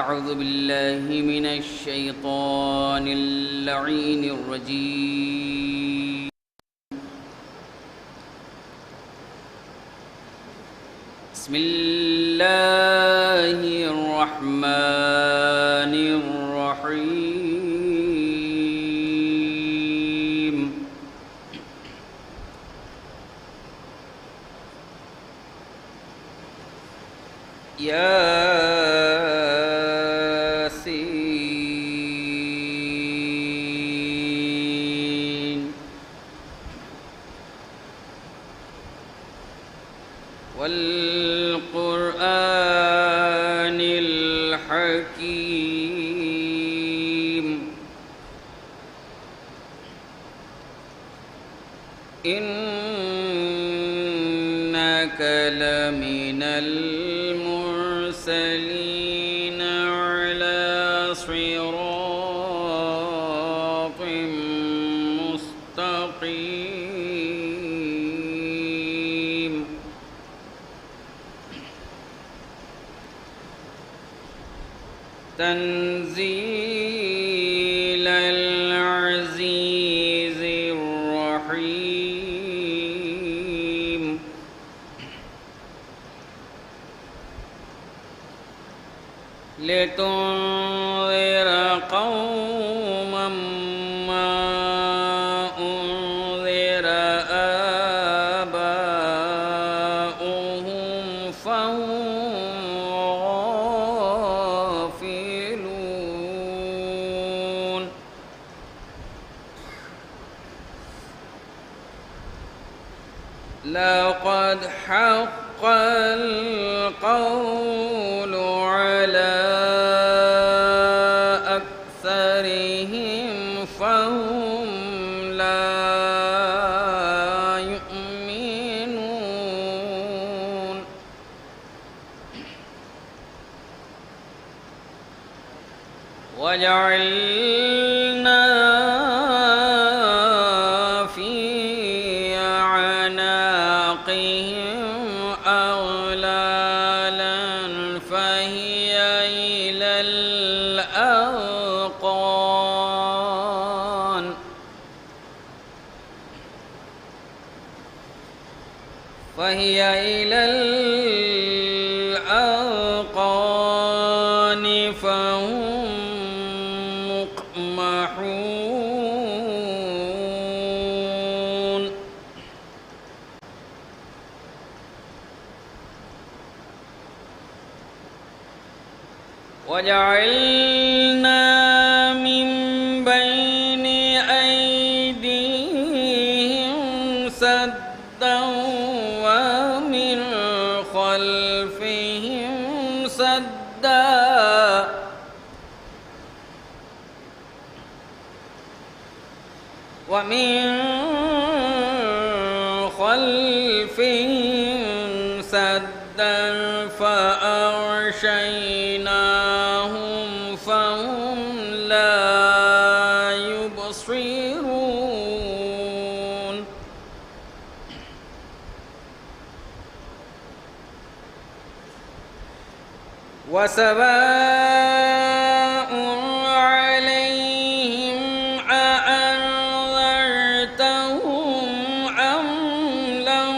أعوذ بالله من الشيطان اللعين الرجيم. بسم الله الرحمن الرحيم. والقرآن الحكيم. إنك لمن المرسلين على صراط مستقيم. تنزيل العزيز الرحيم. لتنذر قوما ما أنذر آباؤهم فهم غافلون. لقد حق القول على أكثرهم فهم لا يؤمنون. وجعلنا في أعناقهم أغلالا فهي إلى الأذقان فهم مقمحون. وجعلنا من بين أيديهم سدا ومن خلفهم سدا ومن خلفهم سدا فأغشيناهم فهم لا يبصرون وسواء عليهم أأنذرتهم أم لم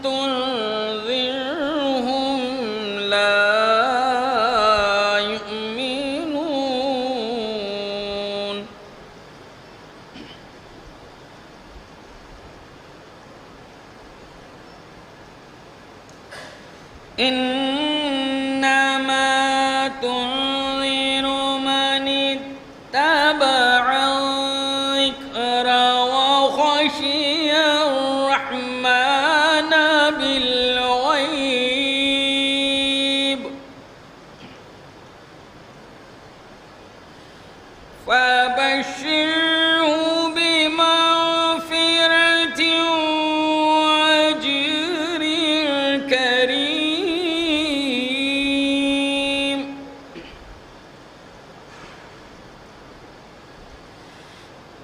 تنذرهم لا يؤمنون إنما تنذر من اتبع الذكر وخشي الرحمن بالغيب فبشره بمغفرة وأجر كريم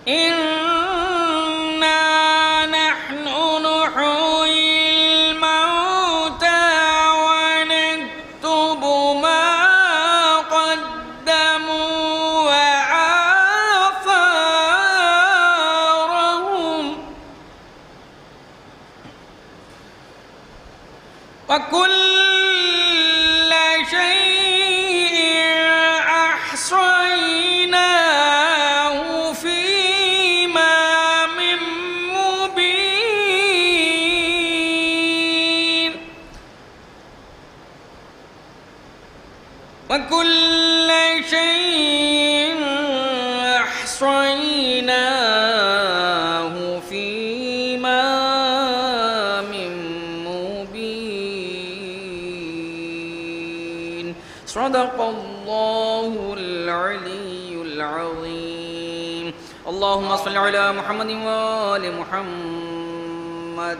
إنا نحن نحيي الموتى ونكتب ما قدموا وآثارهم وكل شيء أحصيناه في إمام مبين وكل شيء أحصيناه في إمام مبين صدق الله العلي العظيم اللهم صل على محمد وآل محمد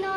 9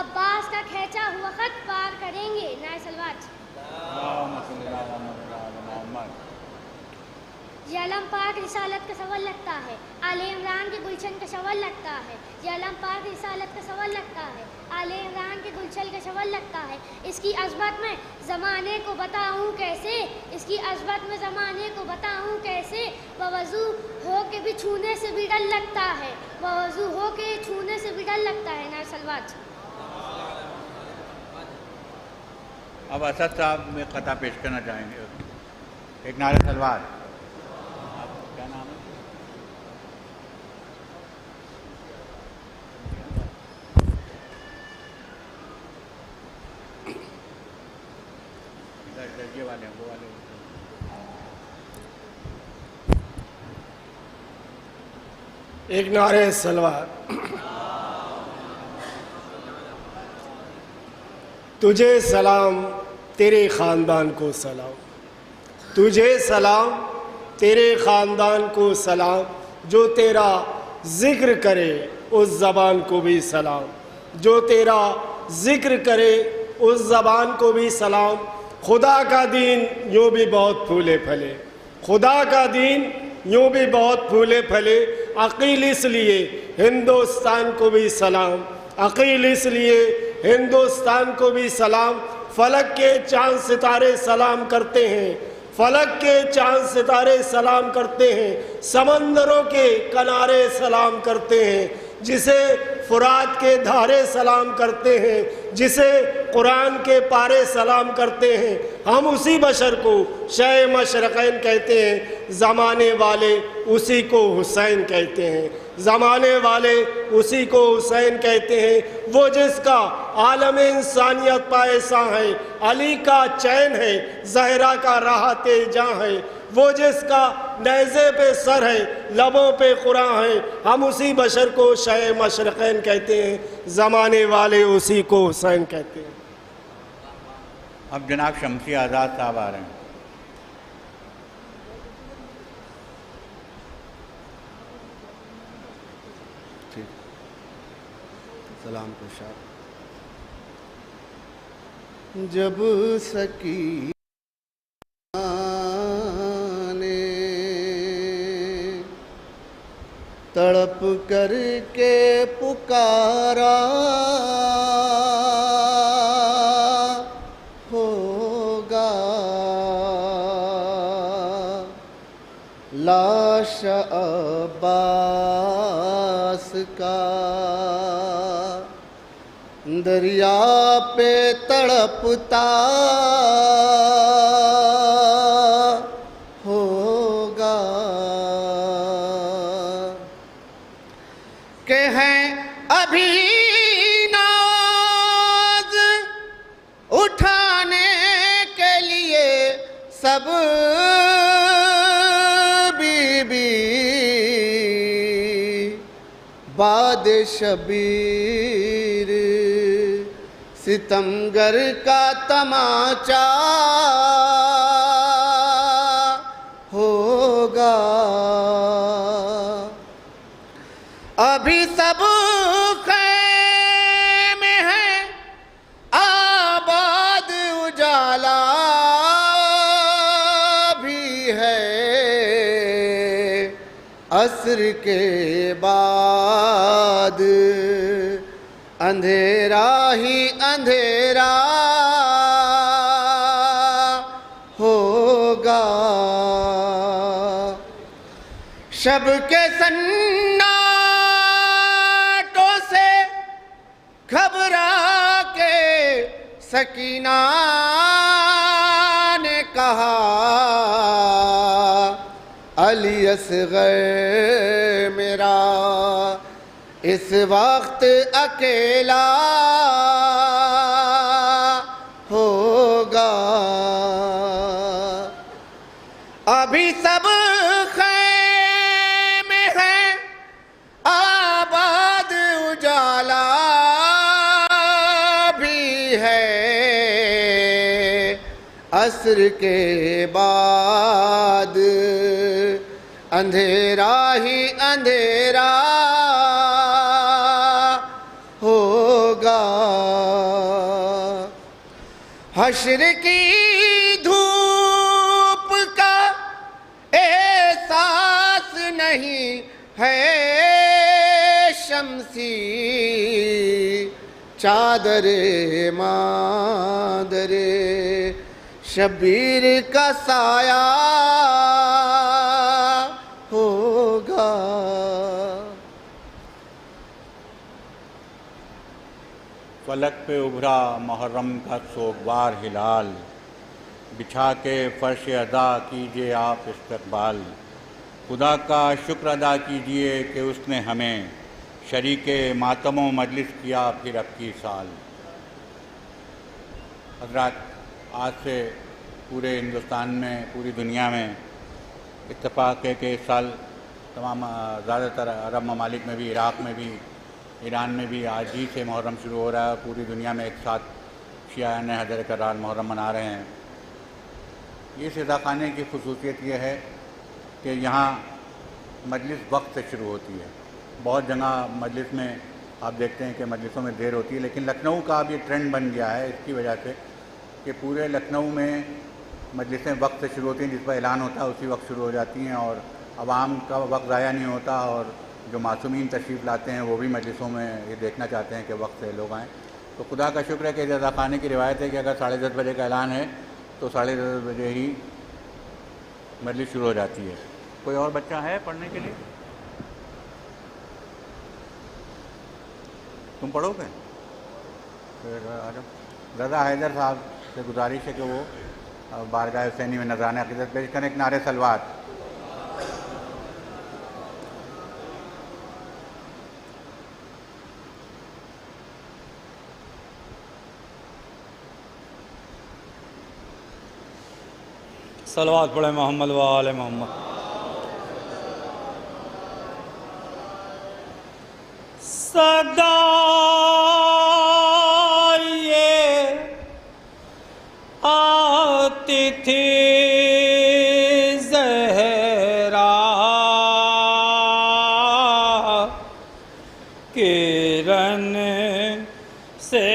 عباس کا کھینچا ہوا خط پار کریں گے۔ نائے سلوات۔ یہ علم پاک رسالت کا سوال لگتا ہے، آل عمران کے گلشن کا سوال لگتا ہے۔ یہ علم پاک رسالت کا سوال لگتا ہے، آل عمران کے گلشن کا سوال لگتا ہے۔ اس کی عظمت میں زمانے کو بتاؤں کیسے، اس کی عظمت میں زمانے کو بتاؤں کیسے، بوضو ہو کے بھی چھونے سے بھی ڈر لگتا ہے، بوضو ہو کے چھونے سے بھی ڈر لگتا ہے۔ نائے سلوات۔ اب اسد صاحب میں قطع پیش کرنا چاہیں گے، ایک نعرہ سلوات۔ کیا نام ہے؟ درجے والے ہیں وہ والے۔ ایک نعرہ سلوات۔ تجھے سلام تیرے خاندان کو سلام، تجھے سلام تیرے خاندان کو سلام، جو تیرا ذکر کرے اس زبان کو بھی سلام، جو تیرا ذکر کرے اس زبان کو بھی سلام۔ خدا کا دین یوں بھی بہت پھولے پھلے، خدا کا دین یوں بھی بہت پھولے پھلے، عقیل اس لیے ہندوستان کو بھی سلام، عقیل اس لیے ہندوستان کو بھی سلام۔ فلک کے چاند ستارے سلام کرتے ہیں، فلک کے چاند ستارے سلام کرتے ہیں، سمندروں کے کنارے سلام کرتے ہیں، جسے فرات کے دھارے سلام کرتے ہیں، جسے قرآن کے پارے سلام کرتے ہیں۔ ہم اسی بشر کو شہ مشرقین کہتے ہیں، زمانے والے اسی کو حسین کہتے ہیں، زمانے والے اسی کو حسین کہتے ہیں۔ وہ جس کا عالم انسانیت پائساں ہے، علی کا چین ہے، زہرا کا راحت جاں ہے، وہ جس کا نیزے پہ سر ہے، لبوں پہ قرآن ہے، ہم اسی بشر کو شہ مشرقین کہتے ہیں، زمانے والے اسی کو حسین کہتے ہیں۔ اب جناب شمسی آزاد صاحب آ رہے ہیں۔ سلام کشا۔ جب سکینہ نے تڑپ کر کے پکارا ہوگا، لاش عباس کا دریا پہ تڑپتا ہوگا، کہ ہیں ابھی ناز اٹھانے کے لیے سب بی بی، باد شبیر ستمگر کا تماچا ہوگا، ابھی سب خیمے ہیں آباد، اجالا بھی ہے، عصر کے بعد اندھیرا ہی اندھیرا ہوگا، شب کے سناٹوں سے گھبرا کے سکینہ نے کہا، علی اصغر میرا اس وقت اکیلا ہوگا، ابھی سب خیمے ہیں آباد، اجالا بھی ہے، عصر کے بعد اندھیرا ہی اندھیرا حشر کی دھوپ کا احساس نہیں ہے شمسی چادر مادر شبیر کا سایہ ہوگا. فلک پہ ابھرا محرم کا سوگوار ہلال، بچھا کے فرش ادا کیجئے آپ استقبال. خدا کا شکر ادا کیجئے کہ اس نے ہمیں شریک ماتم و مجلس کیا پھر اب کی سال. حضرات، آج سے پورے ہندوستان میں، پوری دنیا میں اتفاق ہے کہ اس سال تمام زیادہ تر عرب ممالک میں بھی، عراق میں بھی، ایران میں بھی آج ہی سے محرم شروع ہو رہا ہے. پوری دنیا میں ایک ساتھ شیعان حضر کرار محرم منا رہے ہیں. یہ سزا خانے کی خصوصیت یہ ہے کہ یہاں مجلس وقت سے شروع ہوتی ہے. بہت جگہ مجلس میں آپ دیکھتے ہیں کہ مجلسوں میں دیر ہوتی ہے، لیکن لکھنؤ کا اب یہ ٹرینڈ بن گیا ہے اس کی وجہ سے کہ پورے لکھنؤ میں مجلسیں وقت سے شروع ہوتی ہیں. جس پر اعلان ہوتا ہے اسی وقت شروع ہو جاتی ہیں اور عوام کا وقت ضائع نہیں ہوتا، اور جو معصومین تشریف لاتے ہیں وہ بھی مجلسوں میں یہ دیکھنا چاہتے ہیں کہ وقت سے لوگ آئیں. تو خدا کا شکر ہے کہ رضا خانے کی روایت ہے کہ اگر 10:30 بجے کا اعلان ہے تو 10:30 بجے ہی مجلس شروع ہو جاتی ہے. کوئی اور بچہ ہے پڑھنے کے لیے؟ تم پڑھو گے؟ پھر رضا حیدر صاحب سے گزارش ہے کہ وہ بارگاہ حسینی میں نذرانہ عقیدت پیش کریں. ایک نعرہ صلوات. صلوات پڑھیں محمد و آل محمد. صدا یہ آتی تھی زہرا کرن سے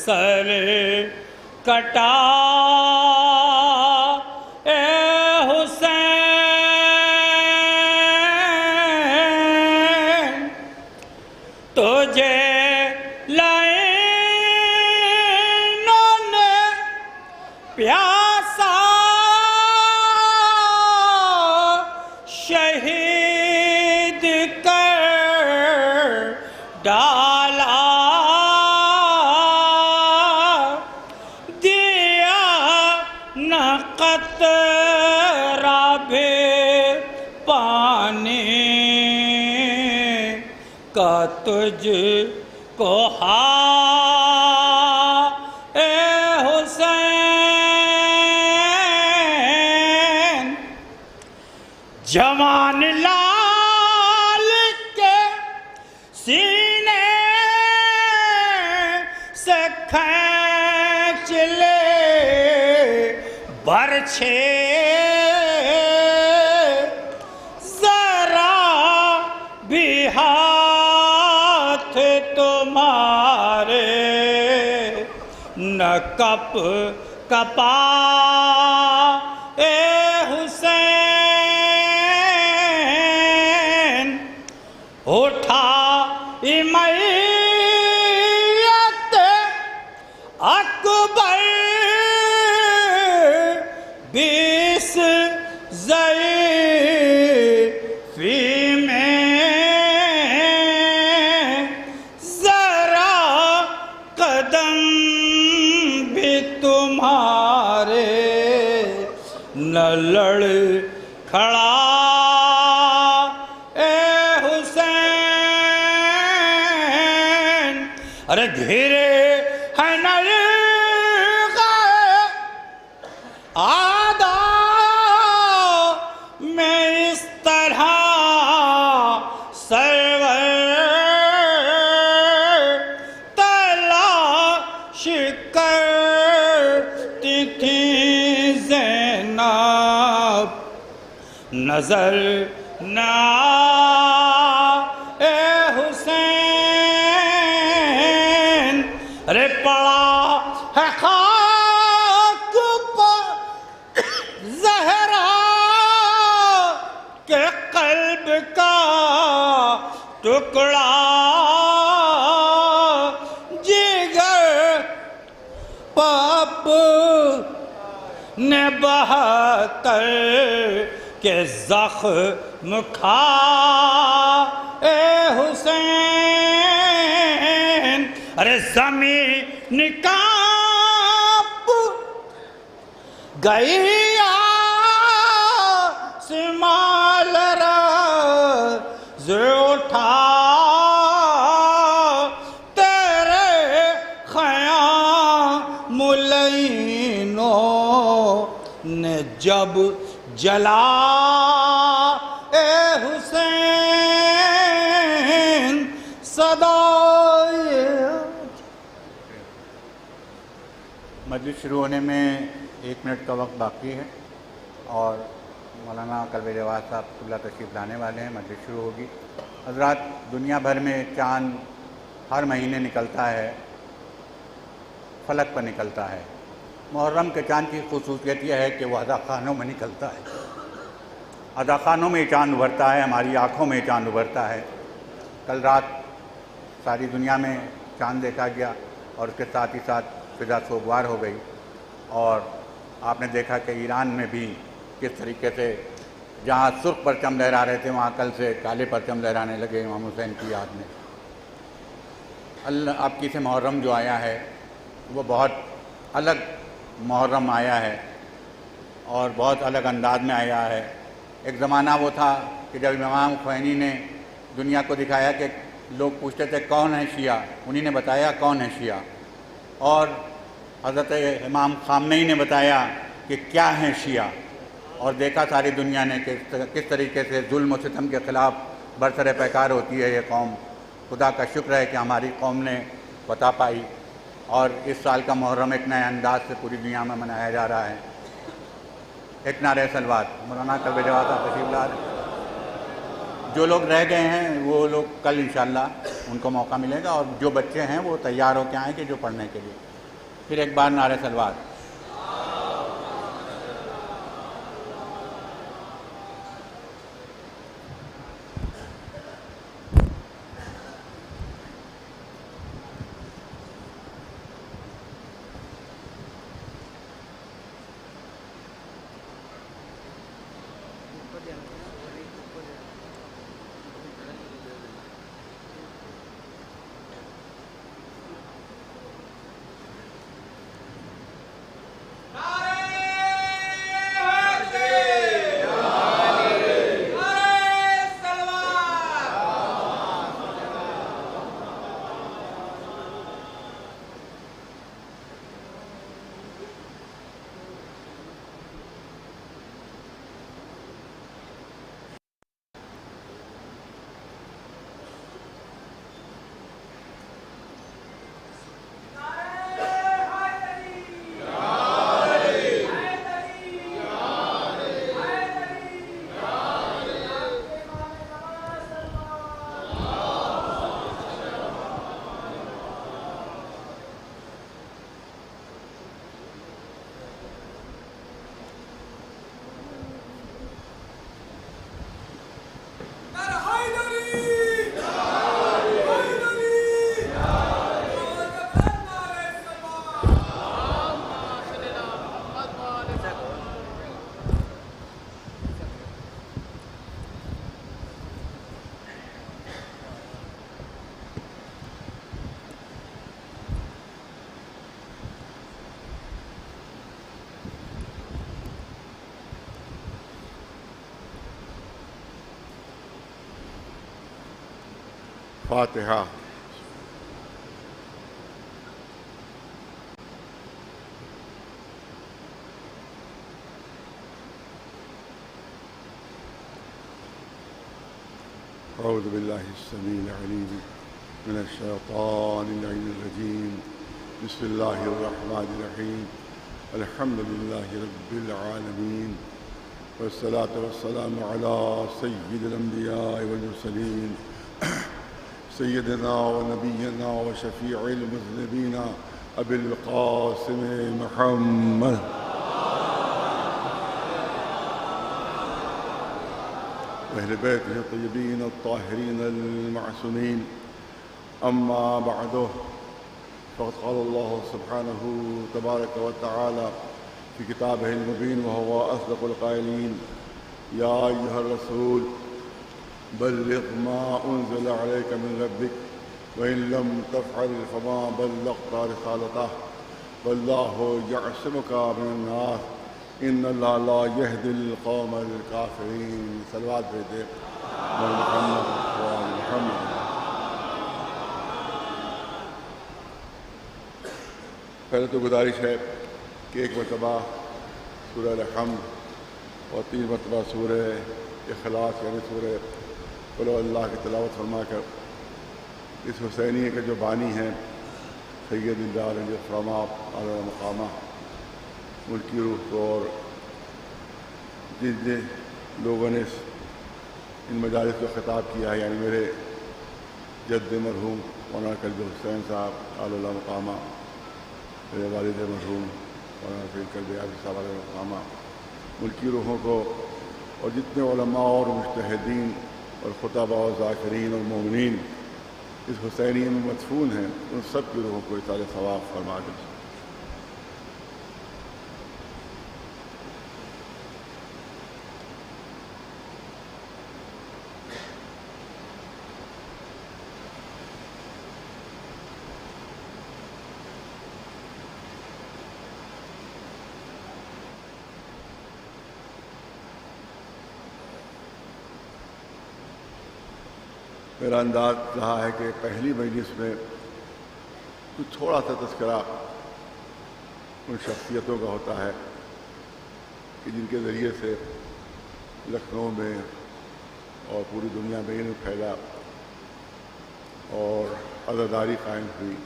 سر کٹا اے حسین تجھے لائنوں نے پیاسا شہید کر ڈالا قطرہ بھی پانی کا تجھ کو اے حسین جوان لال کے سینے سے کھینچ لے برچھے ذرا بھی ہاتھ تمہارے نہ کپ کپا اے حسین اٹھا امیت اکبر 20 ضعیفی میں ذرا قدم بھی تمہارے نہ لڑ کھڑا اے حسین ارے گھرے ہیں آدھا میں اس طرح نظر نہ اے حسین، ارے پڑا ہے خاک پر زہرا کے قلب کا ٹکڑا، جگر پاپ نے 72 کے زخم کھا اے حسین، ارے زمین کانپ گئی آسمان لرز اٹھا، تیرے خیام العینوں نے جب جلا اے حسین، صدائے مجلس شروع ہونے میں 1 منٹ کا وقت باقی ہے اور مولانا قلب جواد صاحب اللہ تشریف لانے والے ہیں، مجلس شروع ہوگی۔ حضرات، دنیا بھر میں چاند ہر مہینے نکلتا ہے، فلک پر نکلتا ہے۔ محرم کے چاند کی خصوصیت یہ ہے کہ وہ اذاخانوں میں نکلتا ہے، اذاخانوں میں چاند ابھرتا ہے، ہماری آنکھوں میں چاند ابھرتا ہے۔ کل رات ساری دنیا میں چاند دیکھا گیا اور اس کے ساتھ ہی ساتھ فضا سوگوار ہو گئی، اور آپ نے دیکھا کہ ایران میں بھی کس طریقے سے جہاں سرخ پرچم لہرا رہے تھے وہاں کل سے کالے پرچم لہرانے لگے امام حسین کی یاد میں۔ آپ کی سے محرم جو آیا ہے وہ بہت الگ محرم آیا ہے اور بہت الگ انداز میں آیا ہے۔ ایک زمانہ وہ تھا کہ جب امام خمینی نے دنیا کو دکھایا کہ لوگ پوچھتے تھے کون ہے شیعہ، انہی نے بتایا کون ہے شیعہ، اور حضرت امام خامنئی نے بتایا کہ کیا ہیں شیعہ، اور دیکھا ساری دنیا نے کہ کس طریقے سے ظلم و ستم کے خلاف برسر پیکار ہوتی ہے یہ قوم۔ خدا کا شکر ہے کہ ہماری قوم نے فتح پائی، اور اس سال کا محرم ایک نئے انداز سے پوری دنیا میں منایا جا رہا ہے۔ ایک نعرہ صلوات، مولانا قلب جواد صاحب تشریف لا رہے ہیں۔ جو لوگ رہ گئے ہیں وہ لوگ کل انشاءاللہ ان کو موقع ملے گا، اور جو بچے ہیں وہ تیار ہو کے آئیں گے جو پڑھنے کے لیے۔ پھر ایک بار نعرہ صلوات۔ فاتحہ۔ اعوذ باللہ السمیع العلیم من الشیطان اللعین الرجیم، بسم اللہ الرحمن الرحیم، الحمد للہ رب العالمین، والصلاة والسلام على سيد الأنبياء والمرسلين سيدنا ونبينا وشفيع المذنبين أبي القاسم محمد وأهل بيته الطيبين الطاهرين المعصومين. أما بعد، فقد قال الله سبحانه تبارك وتعالى في كتابه المبين وهو أصدق القائلين: يا أيها الرسول بلغ ما أنزل عليك من ربك وإن لم تفعل فما بلغت رسالته والله يعصمك من الناس إن الله لا يهدي القوم الكافرين. صلوات بھیجے محمد وآل محمد. پہلے تو گزارش ہے کہ ایک مرتبہ سورہ الحمد اور 3 مرتبہ سورہ اخلاص یعنی سورہ قل اللہ کی تلاوت فرما کر اس حسینیہ کے جو بانی ہیں سید الدار علی فرما علی مقامہ ملکی روح کو اور جن لوگوں نے ان مجالس کو خطاب کیا ہے، یعنی میرے جد مرحوم مولانا کلب حسین صاحب علی مقامہ، میرے والد مرحوم مولانا سید کلب یاسین صاحب علی مقامہ، ملکی روحوں کو اور جتنے علماء اور مجتہدین اور خطباء و ذاکرین اور مومنین اس حسینیہ میں مدفون ہیں، ان سب کی روحوں کو اثار ثواب فرما دیں. میرا انداز رہا ہے کہ پہلی مجلس میں کچھ تھوڑا سا تذکرہ ان شخصیتوں کا ہوتا ہے کہ جن کے ذریعے سے لکھنؤ میں اور پوری دنیا میں علم پھیلا اور عزاداری قائم ہوئی.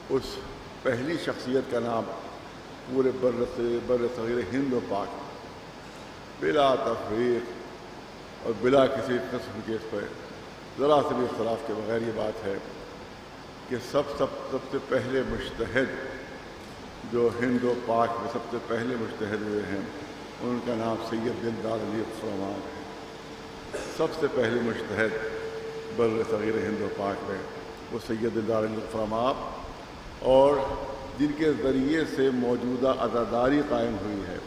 اس پہلی شخصیت کا نام پورے بر صغیر ہند و پاک بلا تفریق اور بلا کسی قسم کے اس پر ذرا سے بھی اختلاف کے بغیر یہ بات ہے کہ سب سے پہلے مجتہد جو ہند و پاک میں سب سے پہلے مجتہد ہوئے ہیں ان کا نام سید دلدار علی فرمان ہے. سب سے پہلے مجتہد بر صغیر ہند و پاک میں وہ سید دلدار علی فرمان اور جن کے ذریعے سے موجودہ عزاداری قائم ہوئی ہے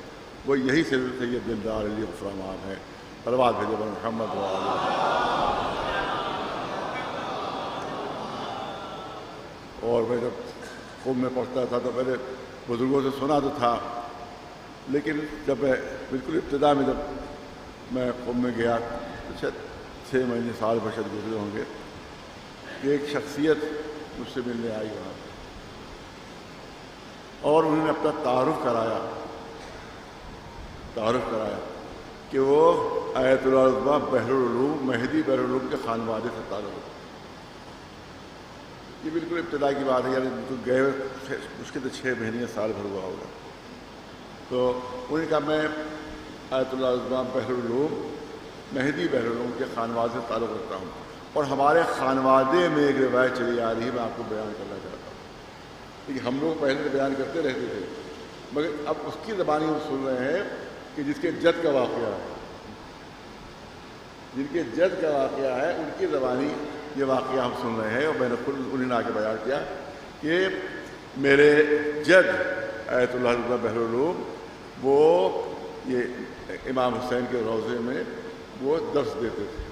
وہ یہی سید دلدار علی فرمان ہے. صلوات بھیجے محمد وآل. اور میں جب قم میں پڑھتا تھا تو پہلے بزرگوں سے سنا تو تھا، لیکن جب میں بالکل ابتدا میں جب میں قم میں گیا تو شاید 6 مہینے سال بھر شاید گزرے ہوں گے کہ ایک شخصیت مجھ سے ملنے آئی وہاں اور انہوں نے اپنا تعارف کرایا کہ وہ آیت العظمہ بحر العلوم مہدی بحر العلوم کے خانوادے سے تعلق ہے. یہ بالکل ابتدا کی بات ہے، یعنی گئے مشکل سے 6 مہینے سال بھر ہوا ہوگا. تو انہوں نے کہا میں آیت العظمہ بحر العلوم مہدی بحر العلوم کے خانوادے سے تعلق رکھتا ہوں اور ہمارے خانوادے میں ایک روایت چلی آ رہی ہے، میں آپ کو بیان کرنا چاہتا ہوں. لیکن ہم لوگ پہلے بیان کرتے رہتے تھے مگر اب اس کی زبانی ہم سن رہے ہیں کہ جس کے جد کا واقعہ ہے، جن کے جد کا واقعہ ہے ان کی زبانی یہ واقعہ ہم سن رہے ہیں. اور میں نے خود انہیں نے آ کے بیان کیا کہ میرے جد آیت اللہ بحر العلوم وہ یہ امام حسین کے روضے میں وہ درس دیتے تھے.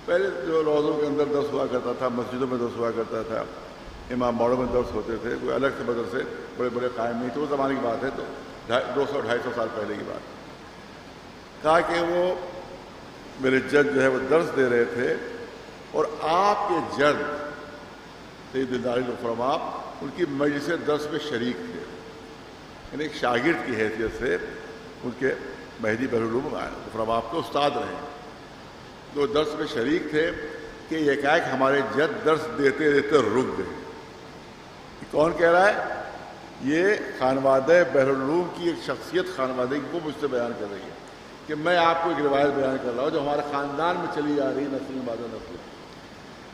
پہلے جو روضوں کے اندر درس ہوا کرتا تھا، مسجدوں میں درس ہوا کرتا تھا، امام باڑوں میں درس ہوتے تھے، کوئی الگ سے مدرسے بڑے بڑے قائم نہیں تھے. وہ زمانے کی بات ہے، تو 200-250 سال پہلے کی بات. کہا کہ وہ میرے جد جو ہے وہ درس دے رہے تھے اور آپ کے جد سید دلدار علی فرما ان کی مجلس درس میں شریک تھے، یعنی ایک شاگرد کی حیثیت سے ان کے مہدی بحر العلوم فرما آپ کے استاد رہے. تو درس میں شریک تھے کہ یکایک ہمارے جد درس دیتے دیتے رک گئے. کون کہہ رہا ہے؟ یہ خانوادہ بحرالعلوم کی ایک شخصیت خانوادہ کی وہ مجھ سے بیان کر رہی ہے کہ میں آپ کو ایک روایت بیان کر رہا ہوں جو ہمارے خاندان میں چلی آ رہی نسل بعد نسل،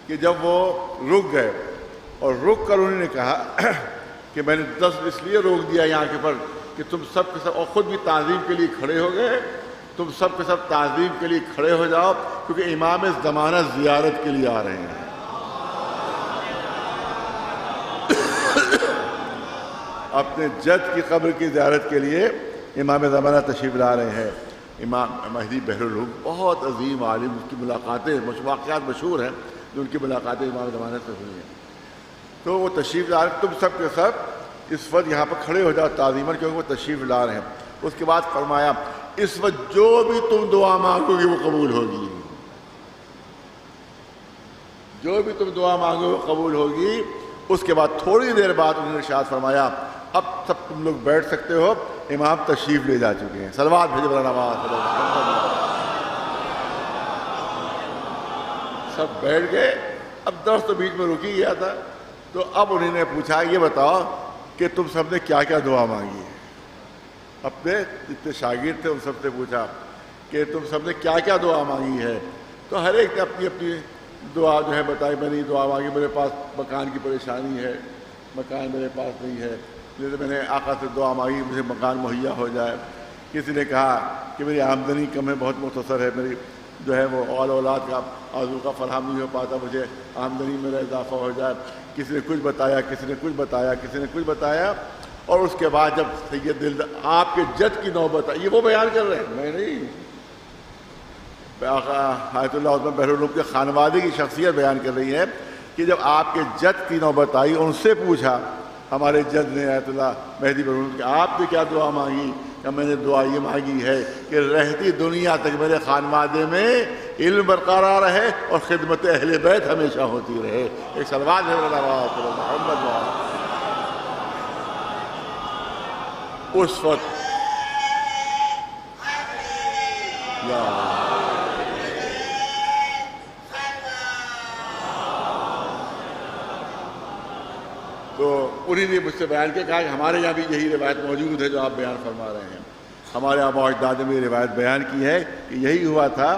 کہ جب وہ رک گئے اور رک کر انہوں نے کہا کہ میں نے اس لیے روک دیا یہاں کے پر کہ تم سب کے سب، اور خود بھی تعظیم کے لیے کھڑے ہو گئے، تم سب کے سب تعظیم کے لیے کھڑے ہو جاؤ کیونکہ امام زمانہ زیارت کے لیے آ رہے ہیں۔ اپنے جد کی قبر کی زیارت کے لیے امام زمانہ تشریف لا رہے ہیں۔ امام مہدی بحرالعلوم بہت عظیم عالم، اس کی ملاقاتیں واقعات مشہور ہیں جو ان کی ملاقاتیں امام زمانہ سے ہوئی ہیں۔ تو وہ تشریف لا رہے ہیں، تم سب کے سب اس وقت یہاں پر کھڑے ہو جاؤ تعظیماً کیونکہ وہ تشریف لا رہے ہیں۔ اس کے بعد فرمایا اس وقت جو بھی تم دعا مانگو گے وہ قبول ہوگی، جو بھی تم دعا مانگو وہ قبول ہوگی۔ اس کے بعد تھوڑی دیر بعد انہوں نے ارشاد فرمایا اب سب تم لوگ بیٹھ سکتے ہو، امام تشریف لے جا چکے ہیں۔ صلوات بھیجو برا نواز۔ سب بیٹھ گئے۔ اب درس تو بیچ میں رک ہی گیا تھا، تو اب انہوں نے پوچھا یہ بتاؤ کہ تم سب نے کیا کیا دعا مانگی ہے؟ اپنے جتنے شاگرد تھے ان سب سے پوچھا کہ تم سب نے کیا کیا دعا مانگی ہے؟ تو ہر ایک نے اپنی اپنی دعا جو ہے بتائی۔ میں نے دعا مانگی میرے پاس مکان کی پریشانی ہے، مکان میرے پاس نہیں ہے، جیسے میں نے آقا سے دعا مانگی مجھے مکان مہیا ہو جائے۔ کسی نے کہا کہ میری آمدنی کم ہے، بہت مختصر ہے، میری جو ہے وہ اولاد کا آرزو کا فراہم نہیں ہو پاتا، مجھے آمدنی میرا اضافہ ہو جائے۔ کسی نے کچھ بتایا، کسی نے کچھ بتایا، کسی نے کچھ بتایا۔ اور اس کے بعد جب سید دلدار آپ کے جد کی نوبت آئی، یہ وہ بیان کر رہے ہیں، میں نہیں، آیت اللہ عثمان بحرالعلوم کے خانوادے کی شخصیت بیان کر رہی ہے کہ جب آپ کے جد کی نوبت آئی ان سے پوچھا ہمارے جد نے آیت اللہ مہدی بحرالعلوم کہ آپ نے کیا دعا مانگی؟ کہ میں نے دعا یہ مانگی ہے کہ رہتی دنیا تک میرے خانوادے میں علم برقرار رہے اور خدمت اہل بیت ہمیشہ ہوتی رہے۔ ایک صلوات ہے محمد۔ اس وقت تو انہی نے مجھ سے بیان کیا، کہا کہ ہمارے یہاں بھی یہی روایت موجود ہے جو آپ بیان فرما رہے ہیں۔ ہمارے آبا و اجداد نے یہ روایت بیان کی ہے کہ یہی ہوا تھا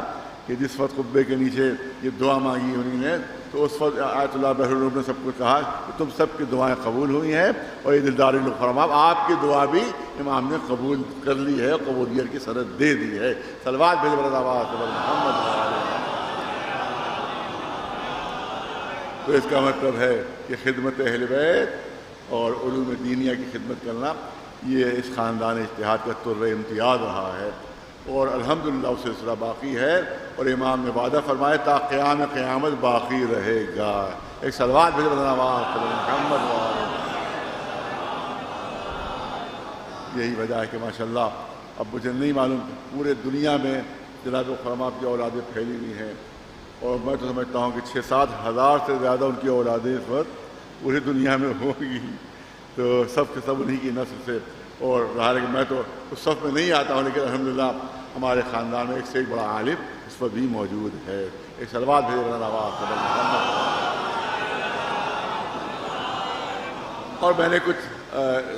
کہ جس وقت خطبے کے نیچے یہ دعا مانگی انہوں نے، تو اس وقت آیت اللہ بحرالعلوم نے سب کو کہا کہ تم سب کی دعائیں قبول ہوئی ہیں اور یہ دلدار فرما آپ کی دعا بھی امام نے قبول کر لی ہے اور قبولیت کی سند دے دی ہے۔ صلوات بھیجو محمد۔ تو اس کا مطلب ہے کہ خدمت اہل بیت اور علوم دینیہ کی خدمت کرنا یہ اس خاندان اجتہاد کا طر امتیاز رہا ہے، اور الحمدللہ وہ سلسلہ باقی ہے، اور امام نے وعدہ فرمایا تا قیام قیامت باقی رہے گا۔ ایک صلوات بھیجو محمد۔ یہی وجہ ہے کہ ماشاءاللہ اب مجھے نہیں معلوم پورے دنیا میں جناب الخلماء کی اولادیں پھیلی ہوئی ہیں، اور میں تو سمجھتا ہوں کہ 6-7 ہزار سے زیادہ ان کی اولادیں اس وقت پوری دنیا میں ہوگی، تو سب کے سب انہی کی نسل سے۔ اور ظاہر ہے کہ میں تو اس صف میں نہیں آتا ہوں، لیکن الحمدللہ ہمارے خاندان میں ایک سے ایک بڑا عالم اس وقت بھی موجود ہے۔ ایک صلوات بھیجو محمد۔ اور میں نے کچھ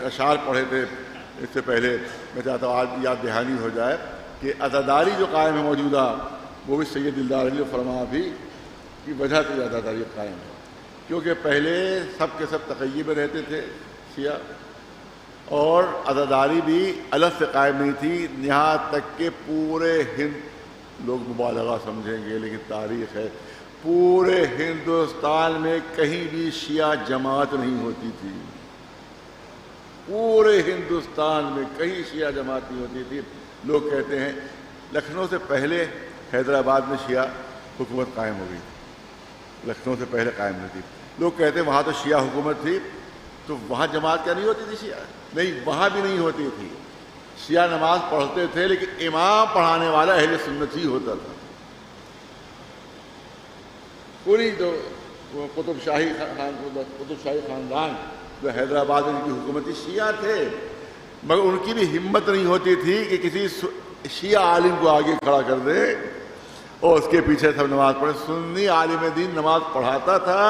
اشعار پڑھے تھے اس سے پہلے، میں چاہتا ہوں آج یاد دہانی ہو جائے کہ عزاداری جو قائم ہے موجودہ، وہ بھی سید دلدار علی فرما بھی کی وجہ سے عزاداری قائم ہے، کیونکہ پہلے سب کے سب تقیے میں رہتے تھے شیعہ، اور عزاداری بھی الگ سے قائم نہیں تھی، یہاں تک کہ پورے ہند، لوگ مبالغہ سمجھیں گے لیکن تاریخ ہے، پورے ہندوستان میں کہیں بھی شیعہ جماعت نہیں ہوتی تھی، پورے ہندوستان میں کہیں شیعہ جماعت نہیں ہوتی تھی۔ لوگ کہتے ہیں لکھنؤ سے پہلے حیدرآباد میں شیعہ حکومت قائم ہو گئی، لکھنؤ سے پہلے قائم نہیں تھی۔ لوگ کہتے ہیں وہاں تو شیعہ حکومت تھی، تو وہاں جماعت کیا نہیں ہوتی تھی شیعہ؟ نہیں، وہاں بھی نہیں ہوتی تھی، شیعہ نماز پڑھتے تھے لیکن امام پڑھانے والا اہل سنت ہی ہوتا تھا۔ پوری جو قطب شاہی خاندان جو حیدرآباد میں ان کی حکومتی شیعہ تھے، مگر ان کی بھی ہمت نہیں ہوتی تھی کہ کسی شیعہ عالم کو آگے کھڑا کر دے اور اس کے پیچھے سب نماز پڑھے۔ سنی عالم دین نماز پڑھاتا تھا،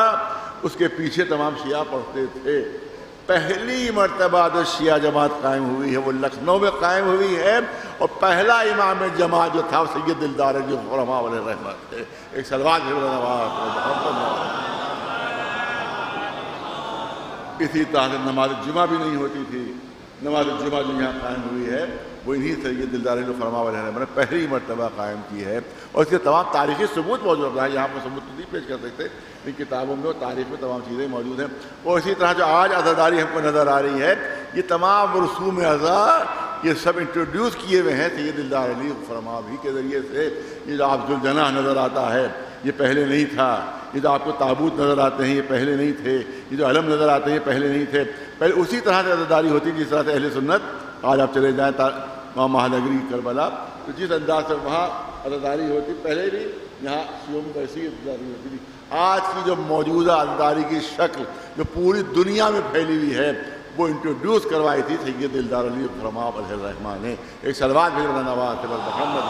اس کے پیچھے تمام شیعہ پڑھتے تھے، پہلی مرتبہ جو شیعہ جماعت قائم ہوئی ہے وہ لکھنؤ میں قائم ہوئی ہے، اور پہلا امام جماعت جو تھا سید دلدار علی خرما علیہ رحمت ہے۔ ایک صلوات اسی طرح سے نماز جمعہ بھی نہیں ہوتی تھی، نماز جمعہ جو یہاں قائم ہوئی ہے وہ انہی سید دلدار علی خرما علیہ رحمت نے پہلی مرتبہ قائم کی ہے، اور اس کے تمام تاریخی ثبوت موجود ہے۔ یہاں پر ثبوت تو نہیں پیش کر سکتے، ان کتابوں میں اور تاریخ میں تمام چیزیں موجود ہیں۔ اور اسی طرح جو آج عزاداری ہم کو نظر آ رہی ہے، یہ تمام رسوم عزا یہ سب انٹروڈیوس کیے ہوئے ہیں سید دلدار علی خرما بھی کے ذریعے سے۔ یہ جو آپ ذوالجناح نظر آتا ہے یہ پہلے نہیں تھا، یہ جو آپ کو تابوت نظر آتے ہیں یہ پہلے نہیں تھے، یہ جو علم نظر آتے ہیں یہ پہلے نہیں تھے۔ پہلے اسی طرح سے عزاداری ہوتی جس طرح سے اہل سنت آج آپ چلے جائیں وہاں مہانگری کربلا، تو جس انداز سے وہاں عزاداری ہوتی پہلے بھی یہاں شیعوں میں ویسی عزاداری ہوتی تھی۔ آج کی جو موجودہ عزاداری کی شکل جو پوری دنیا میں پھیلی ہوئی ہے وہ انٹروڈیوس کروائی تھی سید دلدار علی خرما علیہ الرحمٰن نے۔ ایک صلوات بھی نواز محمد۔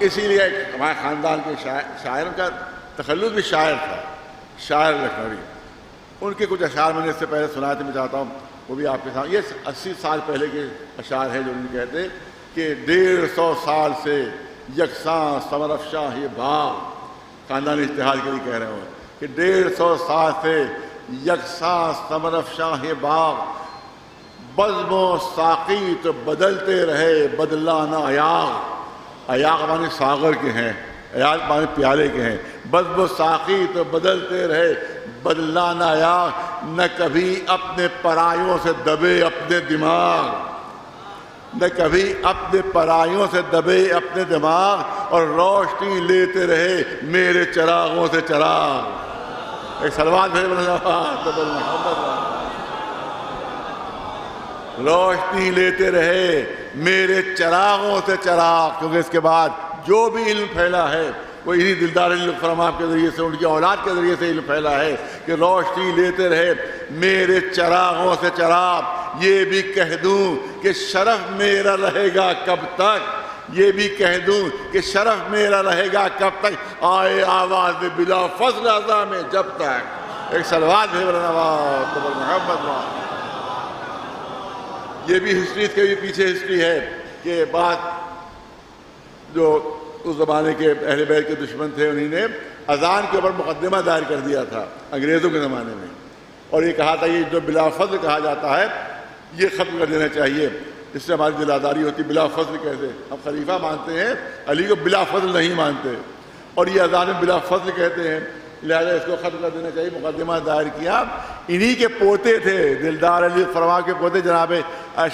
اسی لیے ہمارے خاندان کے شاعر کا تخلص بھی شاعر تھا، شاعر لکھنوی۔ ان کے کچھ اشعار میں نے اس سے پہلے سنائے تھے، میں چاہتا ہوں وہ بھی آپ کے سامنے۔ یہ 80 سال پہلے کے اشعار ہیں جو ان کہتے کہ 150 سال سے یکساں ثمر افشاں یہ باغ، خاندانی اتحاد کے لیے کہہ رہے ہوں کہ 150 سال سے یکساں ثمر افشاں یہ باغ، بزم و ساقی تو بدلتے رہے بدلانہ ایاغ۔ ایاغ معنی ساغر کے ہیں، ایاغ معنی پیالے کے ہیں۔ بزم و ساقی تو بدلتے رہے بدلانہ ایاغ، نہ کبھی اپنے پرایوں سے دبے اپنے دماغ، نہ کبھی اپنے پرایوں سے دبے اپنے دماغ، اور روشنی لیتے رہے میرے چراغوں سے چراغ۔ ایک صلوات بھیج روشنی لیتے رہے میرے چراغوں سے چراغ، کیونکہ اس کے بعد جو بھی علم پھیلا ہے وہ انہی دلدار علی خرما کے ذریعے سے، ان کی اولاد کے ذریعے سے علم پھیلا ہے کہ روشنی لیتے رہے میرے چراغوں سے چراغ۔ یہ بھی کہہ دوں کہ شرف میرا رہے گا کب تک، یہ بھی کہہ دوں کہ شرف میرا رہے گا کب تک، آئے آواز بلا فضل اعضاء میں جب تک۔ ایک صلوات بھی محمد۔ یہ بھی ہسٹری، اس کے بھی پیچھے ہسٹری ہے کہ بعد جو اس زمانے کے اہل بیت کے دشمن تھے انہی نے اذان کے اوپر مقدمہ دائر کر دیا تھا انگریزوں کے زمانے میں، اور یہ کہا تھا یہ جو بلا فضل کہا جاتا ہے یہ ختم کر دینا چاہیے، اس سے ہماری دلاداری ہوتی۔ بلا فضل کیسے؟ ہم خلیفہ مانتے ہیں، علی کو بلا فضل نہیں مانتے، اور یہ اذان میں بلا فضل کہتے ہیں، لہذا اس کو ختم کر دینا چاہیے۔ مقدمہ دائر کیا، انہی کے پوتے تھے دلدار علی خرما کے پوتے جناب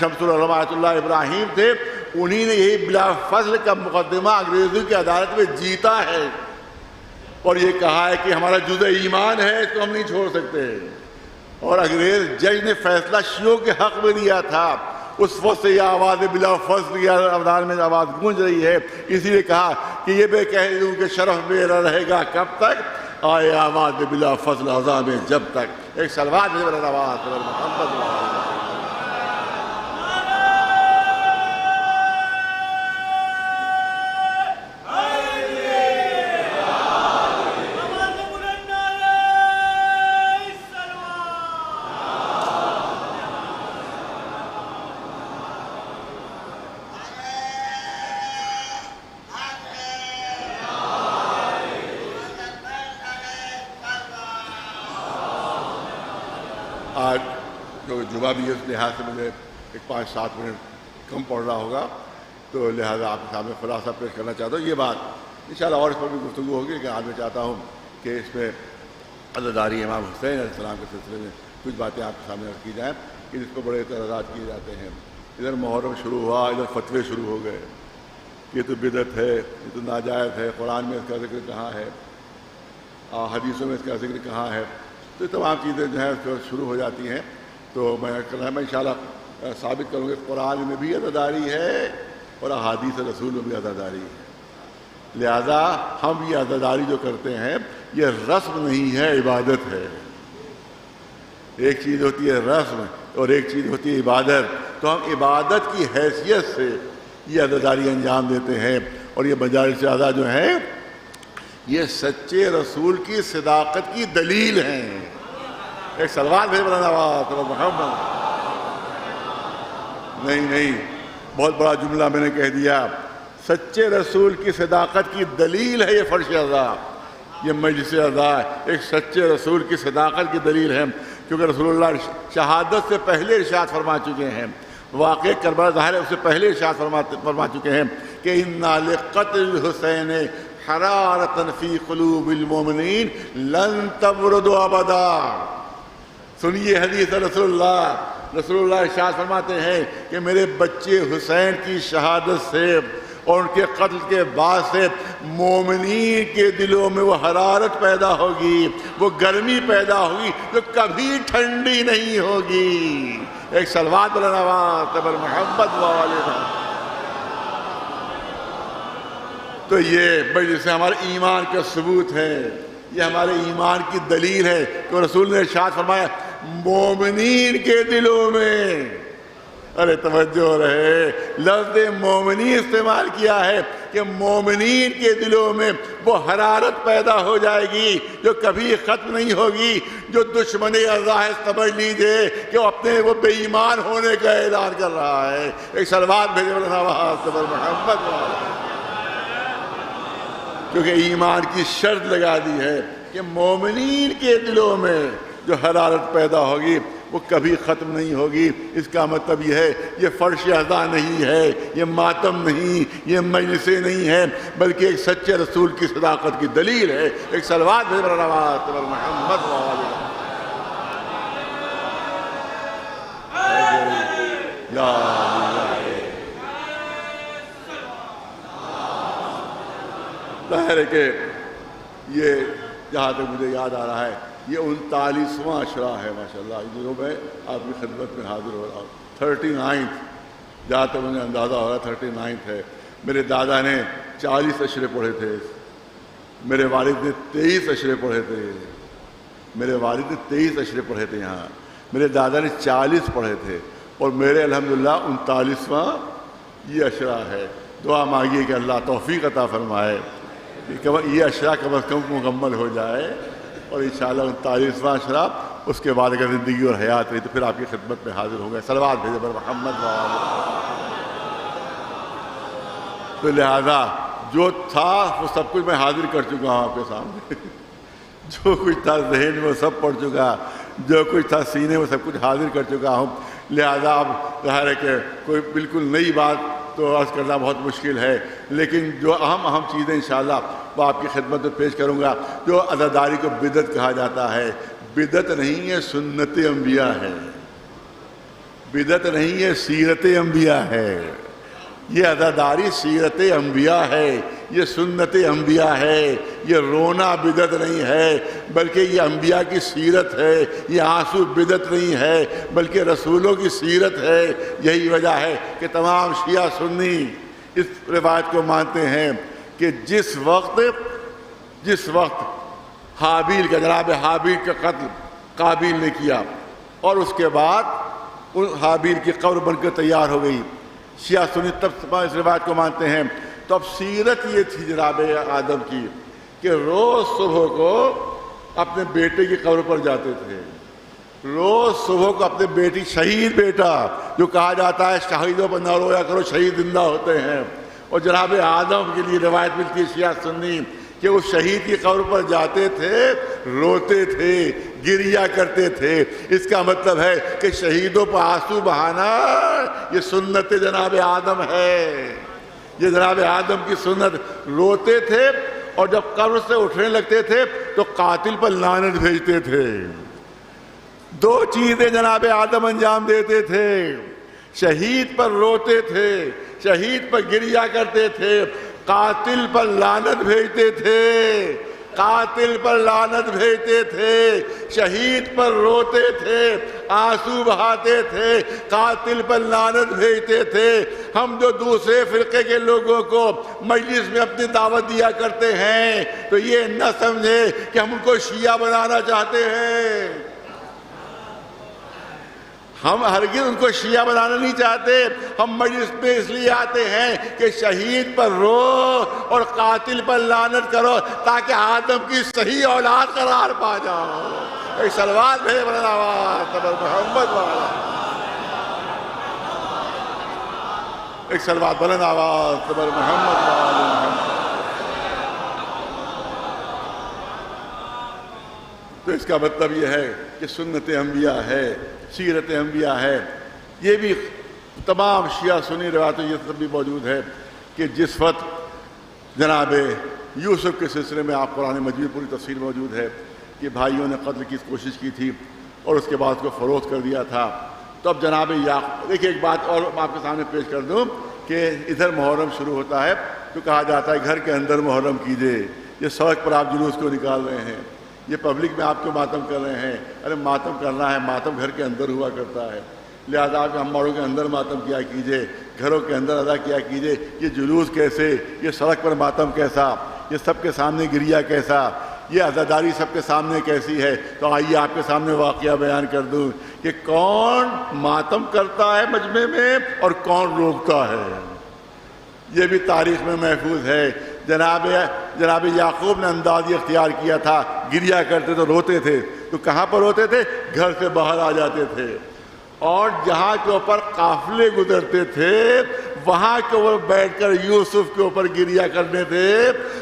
شمس العلماء آیت اللہ ابراہیم تھے، انہی نے یہی بلا فضل کا مقدمہ انگریزوں کی عدالت میں جیتا ہے، اور یہ کہا ہے کہ ہمارا جزء ایمان ہے، اس کو ہم نہیں چھوڑ سکتے۔ اور انگریز جج نے فیصلہ شیعوں کے حق میں دیا تھا، اس وقت سے یہ آواز بلا فضل کی افغان میں آواز گونج رہی ہے، اسی لیے کہا کہ یہ میں کہہ دوں کہ شرف میرا رہے گا کب تک، آئے آواز بلا فضل اعضاء میں جب تک۔ ایک صلوات محمد۔ آج جو جمعہ بھی ہے اس لحاظ سے مجھے ایک 5-7 منٹ کم پڑ رہا ہوگا، تو لہٰذا آپ کے سامنے خلاصہ پیش کرنا چاہتا ہوں۔ یہ بات انشاءاللہ اور اس پر بھی گفتگو ہوگی، لیکن آج میں چاہتا ہوں کہ اس میں عزاداری امام حسین علیہ السلام کے سلسلے میں کچھ باتیں آپ کے سامنے رکھی جائیں کہ جس کو بڑے اعتراضات کیے جاتے ہیں۔ ادھر محرم شروع ہوا، ادھر فتوے شروع ہو گئے، یہ تو بدعت ہے، یہ تو ناجائز ہے، قرآن میں اس کا ذکر کہاں ہے، حدیثوں میں اس کا ذکر کہاں ہے، تو یہ تمام چیزیں جو ہیں شروع ہو جاتی ہیں۔ تو میں انشاءاللہ ثابت کروں گا کہ قرآن میں بھی عزاداری ہے اور احادیث رسول میں بھی عزاداری ہے، لہذا ہم یہ عزاداری جو کرتے ہیں یہ رسم نہیں ہے، عبادت ہے۔ ایک چیز ہوتی ہے رسم اور ایک چیز ہوتی ہے عبادت، تو ہم عبادت کی حیثیت سے یہ عزاداری انجام دیتے ہیں، اور یہ مجالس اعضاء جو ہیں یہ سچے رسول کی صداقت کی دلیل ہیں۔ ایک صلوات بھیج مولانا آواز محمد. نہیں بہت بڑا جملہ میں نے کہہ دیا. سچے رسول کی صداقت کی دلیل ہے یہ فرش اعضاء، یہ مجلس اعضاء ایک سچے رسول کی صداقت کی دلیل ہے، کیونکہ رسول اللہ شہادت سے پہلے ارشاد فرما چکے ہیں، واقع کربلا ظاہر ہے اس سے پہلے ارشاد فرما چکے ہیں کہ اِنَّا لِقَتْلِ الْحُسَيْنِ حَرَارَةً فِي قُلُوبِ الْمُؤْمِنِينَ لَن تَبْرُدُ أَبَدًا. سنیے حدیث رسول اللہ ارشاد فرماتے ہیں کہ میرے بچے حسین کی شہادت سے اور ان کے قتل کے بعد سے مومنین کے دلوں میں وہ حرارت پیدا ہوگی، وہ گرمی پیدا ہوگی جو کبھی ٹھنڈی نہیں ہوگی. ایک صلوات علی محمد والے. تو یہ مجلس سے ہمارے ایمان کا ثبوت ہے، یہ ہمارے ایمان کی دلیل ہے کہ رسول نے ارشاد فرمایا مومنین کے دلوں میں. ارے توجہ رہے، لفظ مومنین استعمال کیا ہے کہ مومنین کے دلوں میں وہ حرارت پیدا ہو جائے گی جو کبھی ختم نہیں ہوگی، جو دشمن اعضاء ہے سمجھ لیجئے کہ وہ اپنے وہ بے ایمان ہونے کا اعلان کر رہا ہے. ایک صلوات بھیجے محمد، کیونکہ ایمان کی شرط لگا دی ہے کہ مومنین کے دلوں میں جو حرارت پیدا ہوگی وہ کبھی ختم نہیں ہوگی. اس کا مطلب یہ ہے یہ فرش اعضاء نہیں ہے، یہ ماتم نہیں، یہ مجلسیں نہیں ہے، بلکہ ایک سچے رسول کی صداقت کی دلیل ہے. ایک صلوات بھیج محمد ظاہر ہے کہ یہ جہاں تک مجھے یاد آ رہا ہے یہ 39واں عشرہ ہے ماشاءاللہ جو میں آپ کی خدمت میں حاضر ہو رہا ہوں. 39 جہاں تک مجھے اندازہ ہو رہا ہے 39 ہے. میرے دادا نے 40 عشرے پڑھے تھے، میرے والد نے 23 عشرے پڑھے تھے، میرے والد نے 23 عشرے پڑھے تھے یہاں، میرے دادا نے 40 پڑھے تھے، اور میرے الحمدللہ 39واں یہ عشرہ ہے. دعا مانگیے کہ اللہ توفیق عطا فرمائے یہ عشرہ کم از کم مکمل ہو جائے، اور انشاءاللہ 39واں عشرہ اس کے بعد اگر زندگی اور حیات رہی تو پھر آپ کی خدمت میں حاضر ہوں گے. صلوات بھیجے پر محمد. تو لہذا جو تھا وہ سب کچھ میں حاضر کر چکا ہوں آپ کے سامنے. جو کچھ تھا ذہن میں وہ سب پڑھ چکا، جو کچھ تھا سینے میں سب کچھ حاضر کر چکا ہوں. لہذا اب ظاہر ہے کہ کوئی بالکل نئی بات تو عرض کرنا بہت مشکل ہے، لیکن جو اہم چیزیں انشاءاللہ وہ آپ کی خدمت میں پیش کروں گا. جو عزاداری کو بدعت کہا جاتا ہے، بدعت نہیں ہے، سنت انبیاء ہے. بدعت نہیں ہے، سیرت انبیاء ہے. یہ عزاداری سیرت انبیاء ہے، یہ سنت انبیاء ہے. یہ رونا بدعت نہیں ہے بلکہ یہ انبیاء کی سیرت ہے. یہ آنسو بدعت نہیں ہے بلکہ رسولوں کی سیرت ہے. یہی وجہ ہے کہ تمام شیعہ سنی اس روایت کو مانتے ہیں کہ جس وقت حابیل کا جناب حابیل کا قتل قابیل نے کیا اور اس کے بعد حابیل کی قبر بن کر تیار ہو گئی، شیعہ سنی تب اس روایت کو مانتے ہیں. تو اب سیرت یہ تھی جناب آدم کی کہ روز صبح کو اپنے بیٹے کی قبر پر جاتے تھے. روز صبح کو اپنے بیٹی، شہید بیٹا جو کہا جاتا ہے شہیدوں پر نہ رویا کرو شہید زندہ ہوتے ہیں، اور جناب آدم کے لیے روایت ملتی ہے شیعہ سنی کہ وہ شہید کی قبر پر جاتے تھے، روتے تھے، گریا کرتے تھے. اس کا مطلب ہے کہ شہیدوں پر آنسو بہانا یہ سنت جناب آدم ہے. یہ جناب آدم کی سنت. روتے تھے اور جب قبر سے اٹھنے لگتے تھے تو قاتل پر لعنت بھیجتے تھے. دو چیزیں جناب آدم انجام دیتے تھے، شہید پر روتے تھے، شہید پر گریا کرتے تھے، قاتل پر لعنت بھیجتے تھے، قاتل پر لعنت بھیجتے تھے، شہید پر روتے تھے، آنسو بہاتے تھے، قاتل پر لعنت بھیجتے تھے. ہم جو دوسرے فرقے کے لوگوں کو مجلس میں اپنی دعوت دیا کرتے ہیں تو یہ نہ سمجھے کہ ہم ان کو شیعہ بنانا چاہتے ہیں. ہم ہرگز ان کو شیعہ بنانا نہیں چاہتے. ہم مجلس پہ اس لیے آتے ہیں کہ شہید پر رو اور قاتل پر لعنت کرو تاکہ آدم کی صحیح اولاد قرار پا جاؤ. ایک صلوات بھیجے بلند آواز تبر محمد والا. ایک صلوات بلند آواز تبر محمد والا محمد. تو اس کا مطلب یہ ہے کہ سنت انبیاء ہے، سیرت انبیاء ہے. یہ بھی تمام شیعہ سنی روایتوں یہ سب بھی موجود ہے کہ جس وقت جناب یوسف کے سلسلے میں آپ قرآن مجید پوری تفصیل موجود ہے کہ بھائیوں نے قتل کی کوشش کی تھی اور اس کے بعد اس کو فروخت کر دیا تھا. تو اب جناب یعقوب، دیکھیے ایک بات اور آپ کے سامنے پیش کر دوں کہ ادھر محرم شروع ہوتا ہے تو کہا جاتا ہے گھر کے اندر محرم کیجیے. یہ سڑک پر آپ جلوس کو نکال رہے ہیں، یہ پبلک میں آپ کو ماتم کر رہے ہیں. ارے ماتم کرنا ہے، ماتم گھر کے اندر ہوا کرتا ہے، لہذا آپ ہماروں کے اندر ماتم کیا کیجیے، گھروں کے اندر ادا کیا کیجیے. یہ جلوس کیسے، یہ سڑک پر ماتم کیسا، یہ سب کے سامنے گریا کیسا، یہ عزاداری سب کے سامنے کیسی ہے. تو آئیے آپ کے سامنے واقعہ بیان کر دوں کہ کون ماتم کرتا ہے مجمع میں اور کون روکتا ہے. یہ بھی تاریخ میں محفوظ ہے. جناب یعقوب نے انداز اختیار کیا تھا، گریا کرتے تو روتے تھے. تو کہاں پر روتے تھے؟ گھر سے باہر آ جاتے تھے. اور جہاں کے اوپر قافلے گزرتے تھے وہاں کے اوپر بیٹھ کر یوسف کے اوپر گریا کرنے تھے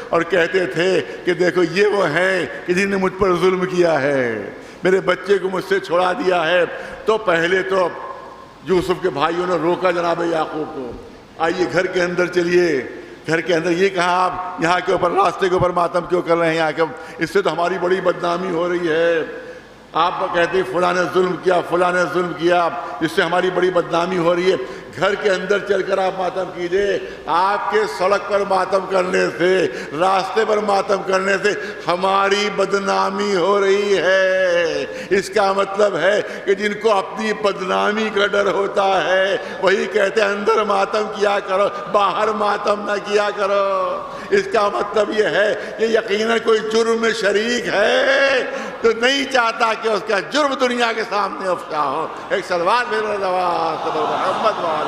اور کہتے تھے کہ دیکھو یہ وہ ہیں کہ جن نے مجھ پر ظلم کیا ہے، میرے بچے کو مجھ سے چھڑا دیا ہے. تو پہلے تو یوسف کے بھائیوں نے روکا جناب یعقوب کو، آئیے گھر کے اندر چلیے. گھر کے اندر یہ کہا آپ یہاں کے اوپر راستے کے اوپر ماتم کیوں کر رہے ہیں؟ یہاں کے اس سے تو ہماری بڑی بدنامی ہو رہی ہے. آپ کہتے ہیں فلاں نے ظلم کیا، فلاں نے ظلم کیا، جس سے ہماری بڑی بدنامی ہو رہی ہے. گھر کے اندر چل کر آپ ماتم کیجئے. آپ کے سڑک پر ماتم کرنے سے، راستے پر ماتم کرنے سے ہماری بدنامی ہو رہی ہے. اس کا مطلب ہے کہ جن کو اپنی بدنامی کا ڈر ہوتا ہے وہی کہتے ہیں اندر ماتم کیا کرو، باہر ماتم نہ کیا کرو. اس کا مطلب یہ ہے کہ یقیناً کوئی جرم میں شریک ہے تو نہیں چاہتا کہ اس کا جرم دنیا کے سامنے افشا ہو. ایک صلوات بھیجو محمد والے.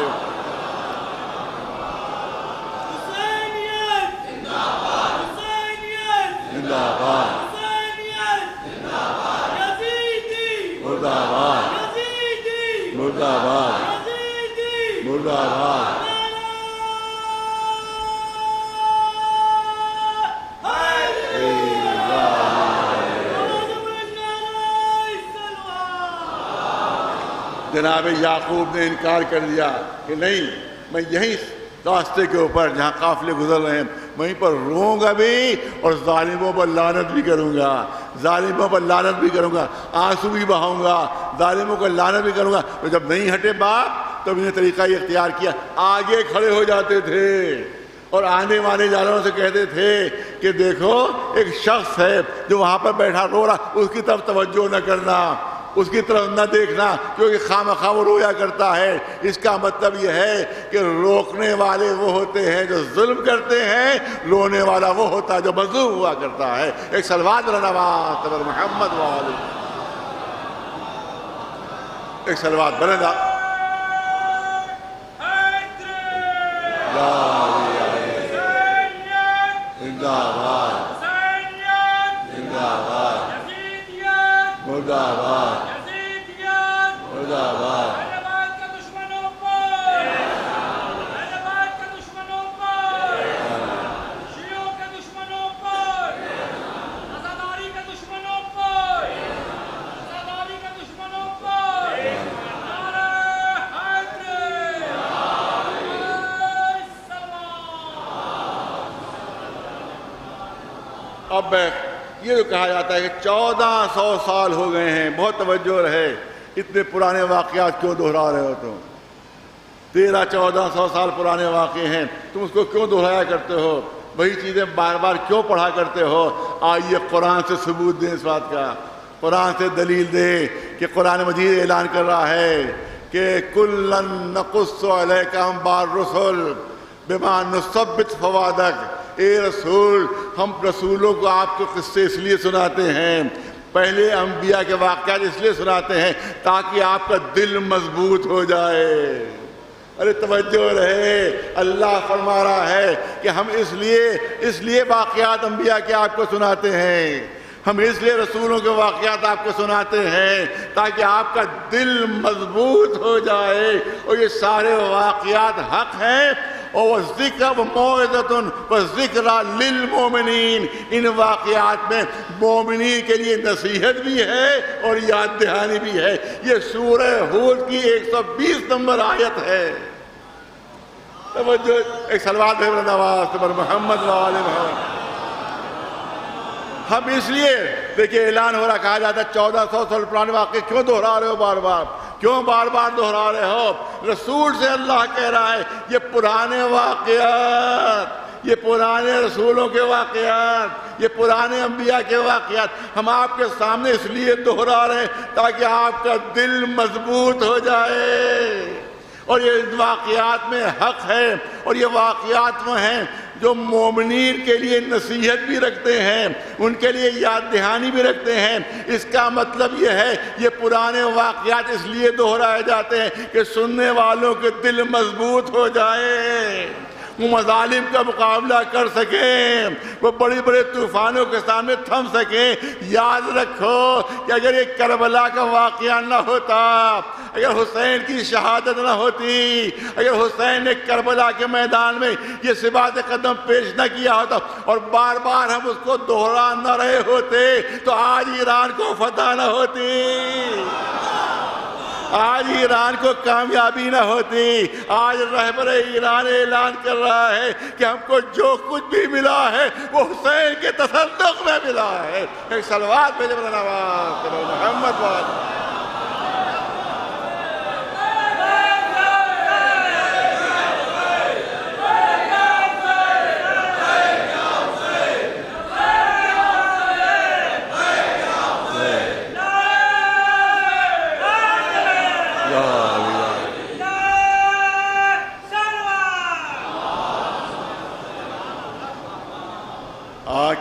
زندہ باد، مردہ باد، مردہ باد، مردہ باد. جناب یعقوب نے انکار کر دیا کہ نہیں، میں یہیں راستے کے اوپر جہاں قافلے گزر رہے ہیں وہیں پر روؤں گا بھی اور ظالموں پر لعنت بھی کروں گا، ظالموں پر لعنت بھی کروں گا، آنسو بھی بہاؤں گا، ظالموں کو لعنت بھی کروں گا. تو جب نہیں ہٹے باپ تو انہیں طریقہ یہ اختیار کیا، آگے کھڑے ہو جاتے تھے اور آنے والے جانوروں سے کہتے تھے کہ دیکھو ایک شخص ہے جو وہاں پر بیٹھا رو رہا، اس کی طرف توجہ نہ کرنا، اس کی طرف نہ دیکھنا کیونکہ خواہ وہ رویا کرتا ہے. اس کا مطلب یہ ہے کہ روکنے والے وہ ہوتے ہیں جو ظلم کرتے ہیں، رونے والا وہ ہوتا ہے جو مظلوم ہوا کرتا ہے. ایک صلوات نواز تبر محمد والے. ایک صلوات بلند زندہ باد، زندہ باد، مردہ باد، مردہ باد. اب یہ جو کہا جاتا ہے کہ 1400 سال ہو گئے ہیں، بہت توجہ رہے، اتنے پرانے واقعات کیوں دہرا رہے ہو تم؟ 1300-1400 سال پرانے واقعے ہیں، تم اس کو کیوں دہرایا کرتے ہو؟ وہی چیزیں بار بار کیوں پڑھا کرتے ہو؟ آئیے قرآن سے ثبوت دیں اس بات کا، قرآن سے دلیل دیں کہ قرآن مجید اعلان کر رہا ہے کہ کُلًّا نَقُصُّ عَلَيْكَ أَنبَاءَ الرُّسُلِ بِمَا نُثَبِّتُ فُؤَادَكَ. اے رسول، ہم رسولوں کو آپ کے قصے اس لیے سناتے ہیں، پہلے انبیاء کے واقعات اس لیے سناتے ہیں تاکہ آپ کا دل مضبوط ہو جائے. ارے توجہ رہے، اللہ فرما رہا ہے کہ ہم اس لیے واقعات انبیاء کے آپ کو سناتے ہیں ہم اس لیے رسولوں کے واقعات آپ کو سناتے ہیں تاکہ آپ کا دل مضبوط ہو جائے، اور یہ سارے واقعات حق ہیں، اور ذکر موعظۃ وذکر للمؤمنین، ان واقعات میں مومنین کے لیے نصیحت بھی ہے اور یاد دہانی بھی ہے۔ یہ سورہ ہود کی 120 نمبر آیت ہے۔ توجہ، ایک صلوات ہے نواز پر محمد وآل محمد۔ ہم اس لیے دیکھیں اعلان ہو رہا، کہا جاتا ہے 1400 سال پرانے واقعے کیوں دہرا رہے ہو بار بار، کیوں بار بار دہرا رہے ہو؟ رسول سے اللہ کہہ رہا ہے یہ پرانے واقعات، یہ پرانے رسولوں کے واقعات، یہ پرانے انبیاء کے واقعات ہم آپ کے سامنے اس لیے دہرا رہے ہیں تاکہ آپ کا دل مضبوط ہو جائے۔ اور یہ واقعات میں حق ہے، اور یہ واقعات میں ہیں جو مومنین کے لیے نصیحت بھی رکھتے ہیں، ان کے لیے یاد دہانی بھی رکھتے ہیں۔ اس کا مطلب یہ ہے یہ پرانے واقعات اس لیے دہرائے جاتے ہیں کہ سننے والوں کے دل مضبوط ہو جائے، وہ مظالم کا مقابلہ کر سکیں، وہ بڑی بڑے طوفانوں کے سامنے تھم سکیں۔ یاد رکھو کہ اگر یہ کربلا کا واقعہ نہ ہوتا، اگر حسین کی شہادت نہ ہوتی، اگر حسین نے کربلا کے میدان میں یہ ثبات قدم پیش نہ کیا ہوتا اور بار بار ہم اس کو دہرا نہ رہے ہوتے تو آج ایران کو فتح نہ ہوتی، آج ایران کو کامیابی نہ ہوتی۔ آج رہبر ایران اعلان کر رہا ہے کہ ہم کو جو کچھ بھی ملا ہے وہ حسین کے تصدق میں ملا ہے۔ ایک صلوات بھیجے نواز محمد وآل۔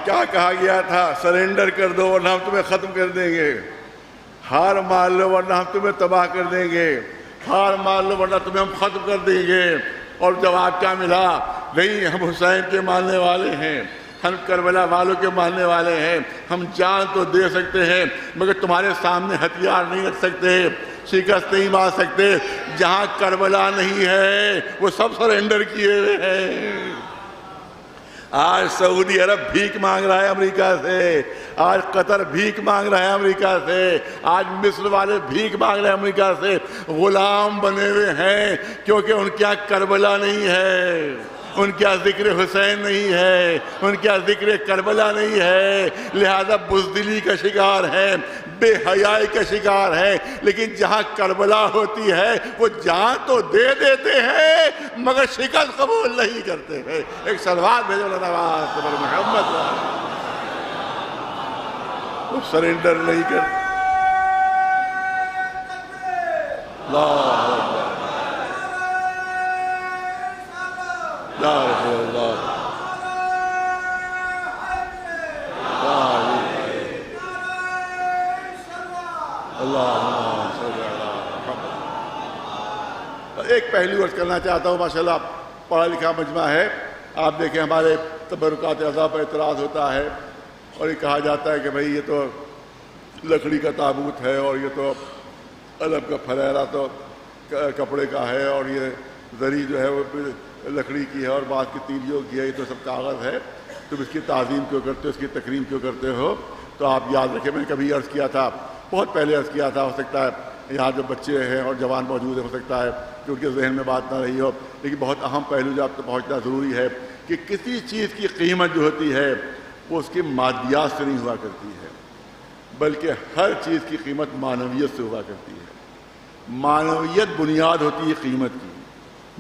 کیا کہا گیا تھا؟ سرنڈر کر دو ورنہ ہم تمہیں ختم کر دیں گے، ہار مان لو ورنہ ہم تمہیں تباہ کر دیں گے، ہار مان لو ورنہ تمہیں ہم ختم کر دیں گے۔ اور جواب کیا ملا؟ نہیں، ہم حسین کے ماننے والے ہیں، ہم کربلا والوں کے ماننے والے ہیں، ہم جان تو دے سکتے ہیں مگر تمہارے سامنے ہتھیار نہیں رکھ سکتے، شکست نہیں مار سکتے۔ جہاں کربلا نہیں ہے وہ سب سرنڈر کیے ہوئے ہیں۔ آج سعودی عرب بھیک مانگ رہا ہے امریکہ سے، آج قطر بھیک مانگ رہا ہے امریکہ سے، آج مصر والے بھیک مانگ رہے ہیں امریکہ سے، غلام بنے ہوئے ہیں کیونکہ ان کے یہاں کربلا نہیں ہے، ان کا ذکر حسین نہیں ہے، ان کا ذکر کربلا نہیں ہے، لہذا بزدلی کا شکار ہے، بے حیائی کا شکار ہے۔ لیکن جہاں کربلا ہوتی ہے وہ جان تو دے دیتے ہیں مگر شکست قبول نہیں کرتے ہیں۔ ایک صلوات بھیجو نواز پر محمد، وہ سرنڈر نہیں کرتے۔ اللہ یا رسول اللہ، اللہ صلی اللہ۔ ایک پہلو عرض کرنا چاہتا ہوں، ماشاءاللہ پڑھا لکھا مجمع ہے، آپ دیکھیں ہمارے تبرکات اعضاء پر اعتراض ہوتا ہے اور یہ کہا جاتا ہے کہ بھئی یہ تو لکڑی کا تابوت ہے اور یہ تو علب کا پھلیرا تو کپڑے کا ہے اور یہ زری جو ہے وہ لکڑی کی ہے اور بعض کی تیلیوں کی ہے، یہ تو سب کاغذ ہے، تم اس کی تعظیم کیوں کرتے ہو، اس کی تکریم کیوں کرتے ہو؟ تو آپ یاد رکھیں، میں نے کبھی عرض کیا تھا، بہت پہلے عرض کیا تھا، ہو سکتا ہے یہاں جو بچے ہیں اور جوان موجود ہیں ہو سکتا ہے کہ ان کے ذہن میں بات نہ رہی ہو، لیکن بہت اہم پہلو جو آپ تک پہنچنا ضروری ہے کہ کسی چیز کی قیمت جو ہوتی ہے وہ اس کی مادیات سے نہیں ہوا کرتی ہے، بلکہ ہر چیز کی قیمت معنویت سے ہوا کرتی ہے۔ معنویت بنیاد ہوتی ہے قیمت کی،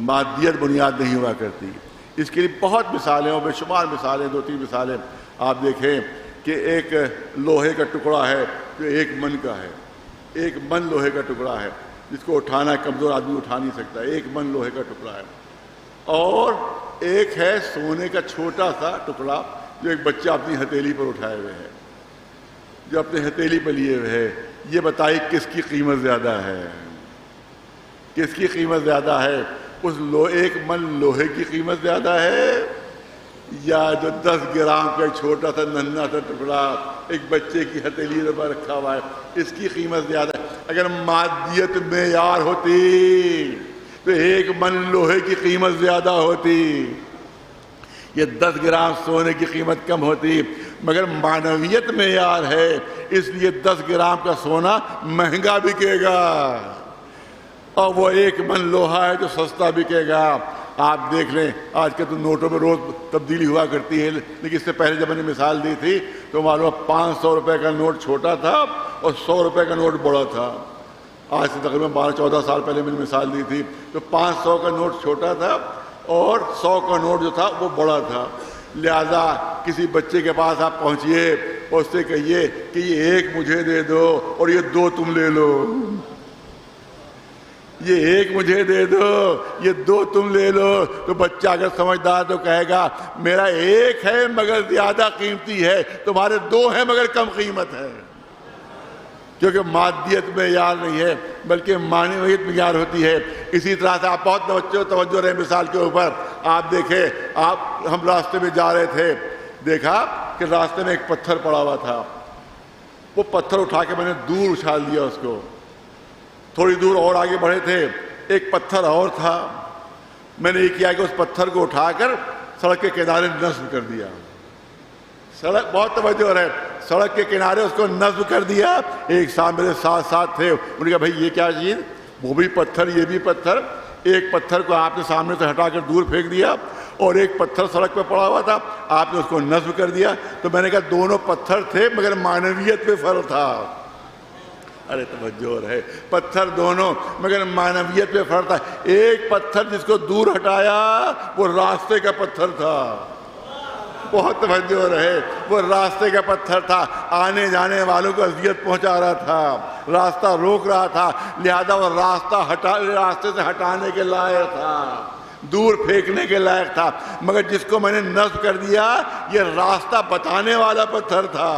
مادیت بنیاد نہیں ہوا کرتی۔ اس کے لیے بہت مثالیں اور بے شمار مثالیں، 2-3 مثالیں آپ دیکھیں کہ ایک لوہے کا ٹکڑا ہے جو 1 من کا ہے، 1 من لوہے کا ٹکڑا ہے جس کو اٹھانا کمزور آدمی اٹھا نہیں سکتا، 1 من لوہے کا ٹکڑا ہے۔ اور ایک ہے سونے کا چھوٹا سا ٹکڑا جو ایک بچہ اپنی ہتھیلی پر اٹھائے ہوئے ہے، جو اپنی ہتھیلی پر لیے ہوئے ہے۔ یہ بتائیے کس کی قیمت زیادہ ہے؟ کس کی قیمت زیادہ ہے؟ اس 1 من لوہے کی قیمت زیادہ ہے یا جو 10 گرام کا ایک چھوٹا سا ننھا سا ٹکڑا ایک بچے کی ہتھیلی پر رکھا ہوا ہے، اس کی قیمت زیادہ ہے۔ اگر مادیت معیار ہوتی تو 1 من لوہے کی قیمت زیادہ ہوتی، یہ 10 گرام سونے کی قیمت کم ہوتی، مگر معنویت معیار ہے، اس لیے 10 گرام کا سونا مہنگا بکے گا، اور وہ 1 من لوہا ہے جو سستا بکے گا۔ آپ دیکھ لیں آج کے تو نوٹوں میں روز تبدیلی ہوا کرتی ہے، لیکن اس سے پہلے جب میں نے مثال دی تھی تو معلوم 500 روپے کا نوٹ چھوٹا تھا اور 100 روپے کا نوٹ بڑا تھا۔ آج سے تقریباً 12-14 سال پہلے میں نے مثال دی تھی، تو 500 کا نوٹ چھوٹا تھا اور 100 کا نوٹ جو تھا وہ بڑا تھا۔ لہذا کسی بچے کے پاس آپ پہنچیے اور اس سے کہیے کہ یہ 1 مجھے دے دو اور یہ 2 تم لے لو، یہ 1 مجھے دے دو یہ 2 تم لے لو، تو بچہ اگر سمجھدار تو کہے گا میرا 1 ہے مگر زیادہ قیمتی ہے، تمہارے 2 ہیں مگر کم قیمت ہے، کیونکہ مادیت معیار نہیں ہے بلکہ معنویت معیار ہوتی ہے۔ اسی طرح سے آپ بہت توجہ رہے مثال کے اوپر، آپ دیکھیں ہم راستے میں جا رہے تھے، دیکھا کہ راستے میں ایک پتھر پڑا ہوا تھا، وہ پتھر اٹھا کے میں نے دور اچھال دیا اس کو، تھوڑی دور اور آگے بڑھے تھے ایک پتھر اور تھا، میں نے یہ کیا کہ اس پتھر کو اٹھا کر سڑک کے کنارے نصب کر دیا، سڑک بہت توجہ رہے، سڑک کے کنارے اس کو نصب کر دیا۔ ایک صاحب میرے ساتھ تھے، انہوں نے کہا بھائی یہ کیا چیز، وہ بھی پتھر یہ بھی پتھر، ایک پتھر کو آپ نے سامنے سے ہٹا کر دور پھینک دیا اور ایک پتھر سڑک پہ پڑا ہوا تھا آپ نے اس کو نصب کر دیا۔ تو میں نے کہا دونوں پتھر تھے مگر معنویت پہ فرق تھا، ارے توجہ ہے، پتھر دونوں مگر معنویت پہ فرق تھا۔ ایک پتھر جس کو دور ہٹایا وہ راستے کا پتھر تھا، بہت توجہ رہے، وہ راستے کا پتھر تھا، آنے جانے والوں کو اذیت پہنچا رہا تھا، راستہ روک رہا تھا، لہذا وہ راستے سے ہٹانے کے لائق تھا، دور پھینکنے کے لائق تھا، مگر جس کو میں نے نصب کر دیا یہ راستہ بتانے والا پتھر تھا،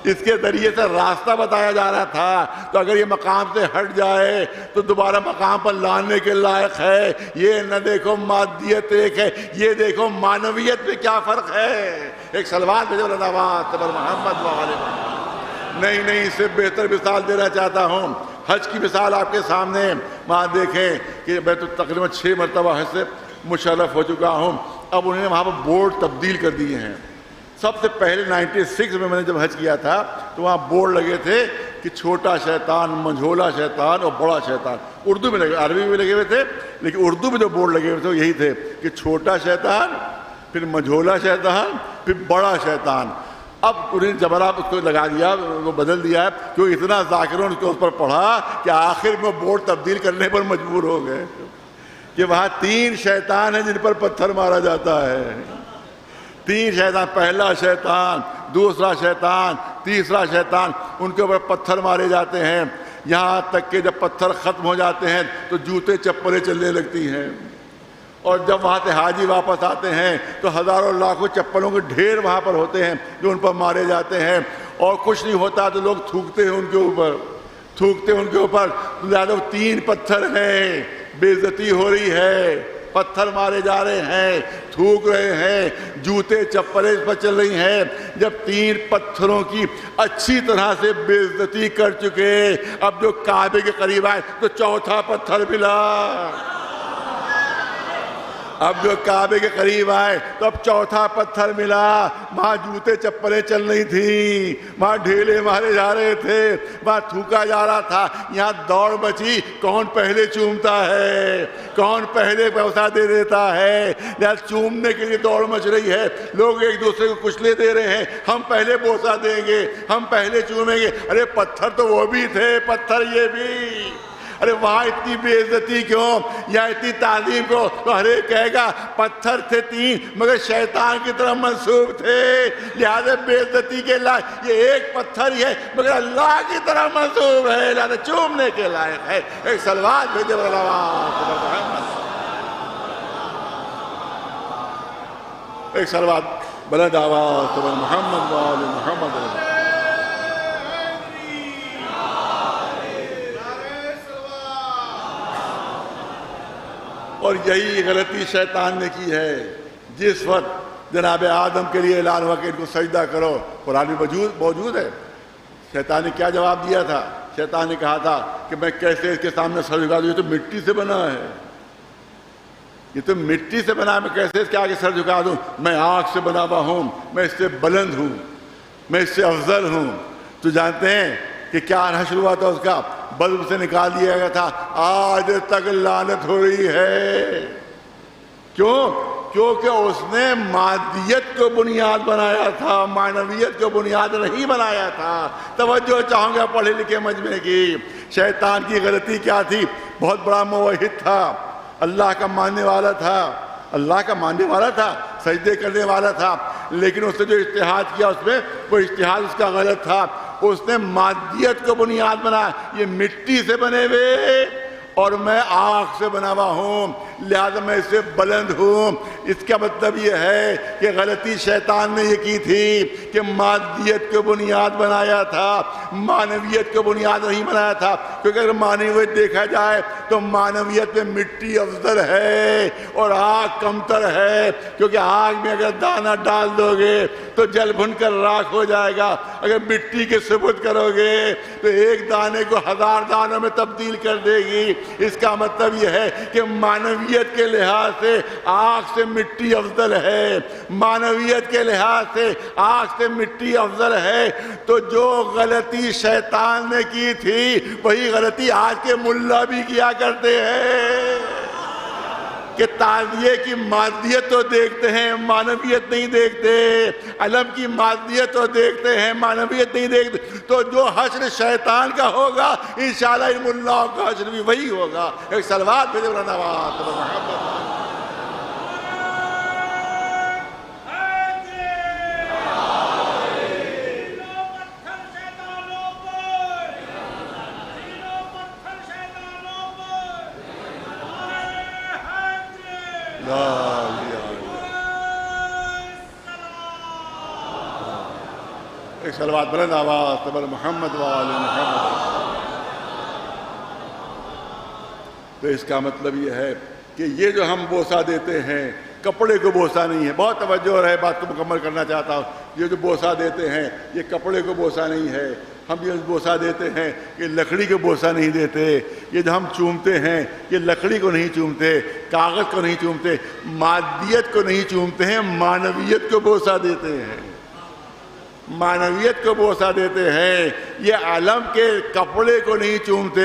اس کے ذریعے سے راستہ بتایا جا رہا تھا، تو اگر یہ مقام سے ہٹ جائے تو دوبارہ مقام پر لانے کے لائق ہے۔ یہ نہ دیکھو مادیت ایک ہے، یہ دیکھو معنویت میں کیا فرق ہے۔ ایک صلوات بھیجو محمد نہیں اس سے بہتر مثال دینا چاہتا ہوں، حج کی مثال آپ کے سامنے، وہاں دیکھیں کہ میں تو تقریباً 6 مرتبہ حج سے مشرف ہو چکا ہوں، اب انہوں نے وہاں پر بورڈ تبدیل کر دیے ہیں۔ سب سے پہلے 96 میں نے جب حج کیا تھا تو وہاں بورڈ لگے تھے کہ چھوٹا شیطان، منجھولا شیطان اور بڑا شیطان، اردو میں لگے، عربی میں لگے ہوئے تھے لیکن اردو میں جو بورڈ لگے ہوئے تھے وہ یہی تھے کہ چھوٹا شیطان، پھر منجھولا شیطان، پھر بڑا شیطان۔ اب انہیں جبرا اس کو لگا دیا، وہ بدل دیا ہے، کیونکہ اتنا ذاکروں نے اس پر پڑھا کہ آخر میں بورڈ تبدیل کرنے پر مجبور ہو گئے کہ وہاں 3 شیطان ہیں جن پر پتھر مارا جاتا ہے، 3 شیطان، پہلا شیطان، دوسرا شیطان، تیسرا شیطان، ان کے اوپر پتھر مارے جاتے ہیں، یہاں تک کہ جب پتھر ختم ہو جاتے ہیں تو جوتے چپلیں چلنے لگتی ہیں، اور جب وہاں سے حاجی واپس آتے ہیں تو ہزاروں لاکھوں چپلوں کے ڈھیر وہاں پر ہوتے ہیں جو ان پر مارے جاتے ہیں، اور کچھ نہیں ہوتا تو لوگ تھوکتے ہیں ان کے اوپر، لہٰذا 3 پتھر ہیں، بے عزتی ہو رہی ہے، پتھر مارے جا رہے ہیں، تھوک رہے ہیں، جوتے چپلیں اس پر چل رہی ہیں۔ جب 3 پتھروں کی اچھی طرح سے بے عزتی کر چکے، اب جو کعبے کے قریب آئے تو چوتھا پتھر ملا، اب جو کعبے کے قریب آئے تو اب چوتھا پتھر ملا، وہاں جوتے چپلیں چل رہی تھیں، وہاں ڈھیلے مارے جا رہے تھے، وہاں تھوکا جا رہا تھا، یہاں دوڑ مچی، کون پہلے چومتا ہے، کون پہلے پیسہ دے دیتا ہے، لہذا چومنے کے لیے دوڑ مچ رہی ہے، لوگ ایک دوسرے کو کچلے دے رہے ہیں، ہم پہلے بوسہ دیں گے، ہم پہلے چومیں گے، ارے پتھر تو وہ بھی تھے، پتھر یہ بھی، ارے وہاں اتنی بے عزتی کیوں یا اتنی تعظیم کو، تو ہر ایک کہے گا پتھر تھے 3 مگر شیطان کی طرف منسوب تھے، لہذا بے عزتی کے لائق یہ ایک پتھر ہی ہے مگر اللہ کی طرف منسوب ہے، لہذا چومنے کے لائق ہے۔ ایک صلوات بھیجو ایک صلوات بلند آواز محمد وآل محمد۔ اور یہی غلطی شیطان نے کی ہے، جس وقت جناب آدم کے لیے اعلان ہوا کہ ان کو سجدہ کرو، قرآن میں موجود ہے۔ شیطان نے کیا جواب دیا تھا؟ شیطان نے کہا تھا کہ میں کیسے اس کے سامنے سر جھکا دوں، یہ تو مٹی سے بنا ہے، یہ تو مٹی سے بنا ہے، میں کیسے اس کے آگے سر جھکا دوں؟ میں آگ سے بنا ہوا ہوں، میں اس سے بلند ہوں، میں اس سے افضل ہوں۔ تو جانتے ہیں کہ کیا حشر ہوا تھا؟ اس کا بلب سے نکال دیا گیا تھا، آج تک لعنت ہو رہی ہے۔ کیوں؟ کیونکہ اس نے مادیت کو بنیاد بنایا تھا، معنویت کو بنیاد نہیں بنایا تھا۔ توجہ چاہوں گا پڑھے لکھے مجمع کی۔ شیطان کی غلطی کیا تھی؟ بہت بڑا موحد تھا، اللہ کا ماننے والا تھا، اللہ کا ماننے والا تھا، سجدے کرنے والا تھا، لیکن اس نے جو اجتہاد کیا اس میں وہ اجتہاد اس کا غلط تھا۔ اس نے مادیت کو بنیاد بنایا، یہ مٹی سے بنے ہوئے اور میں آگ سے بنا ہوا ہوں، لہذا میں اس سے بلند ہوں۔ اس کا مطلب یہ ہے کہ غلطی شیطان نے یہ کی تھی کہ مادیت کو بنیاد بنایا تھا، معنویت کو بنیاد نہیں بنایا تھا۔ کیونکہ اگر معنویت دیکھا جائے تو معنویت میں مٹی افضل ہے اور آگ کمتر ہے، کیونکہ آگ میں اگر دانہ ڈال دو گے تو جل بھن کر راکھ ہو جائے گا، اگر مٹی کے ثبوت کرو گے تو ایک دانے کو 1000 دانوں میں تبدیل کر دے گی۔ اس کا مطلب یہ ہے کہ معنویت کے لحاظ سے آگ سے مٹی افضل ہے، معنویت کے لحاظ سے آگ سے مٹی افضل ہے۔ تو جو غلطی شیطان نے کی تھی وہی غلطی آج کے ملا بھی کیا کرتے ہیں کہ تعزیے کی مادیت تو دیکھتے ہیں، معنویت نہیں دیکھتے، علم کی مادیت تو دیکھتے ہیں، معنویت نہیں دیکھتے۔ تو جو حشر شیطان کا ہوگا انشاءاللہ ان ملاؤں کا حشر بھی وہی ہوگا۔ ایک صلوات بھیجے محمد۔ ایک صلوات بلند آواز تبر محمد وآل محمد۔ تو اس کا مطلب یہ ہے کہ یہ جو ہم بوسہ دیتے ہیں کپڑے کو بوسہ نہیں ہے۔ بہت توجہ رہے، بات کو مکمل کرنا چاہتا ہوں۔ یہ جو بوسہ دیتے ہیں یہ کپڑے کو بوسہ نہیں ہے۔ ہم یہ بوسہ دیتے ہیں یہ لکڑی کو بوسہ نہیں دیتے۔ یہ جو ہم چومتے ہیں یہ لکڑی کو نہیں چومتے، کاغذ کو نہیں چومتے، مادیت کو نہیں چومتے ہیں، معنویت کو بوسہ دیتے ہیں، معنویت کو بوسہ دیتے ہیں۔ یہ علم کے کپڑے کو نہیں چومتے،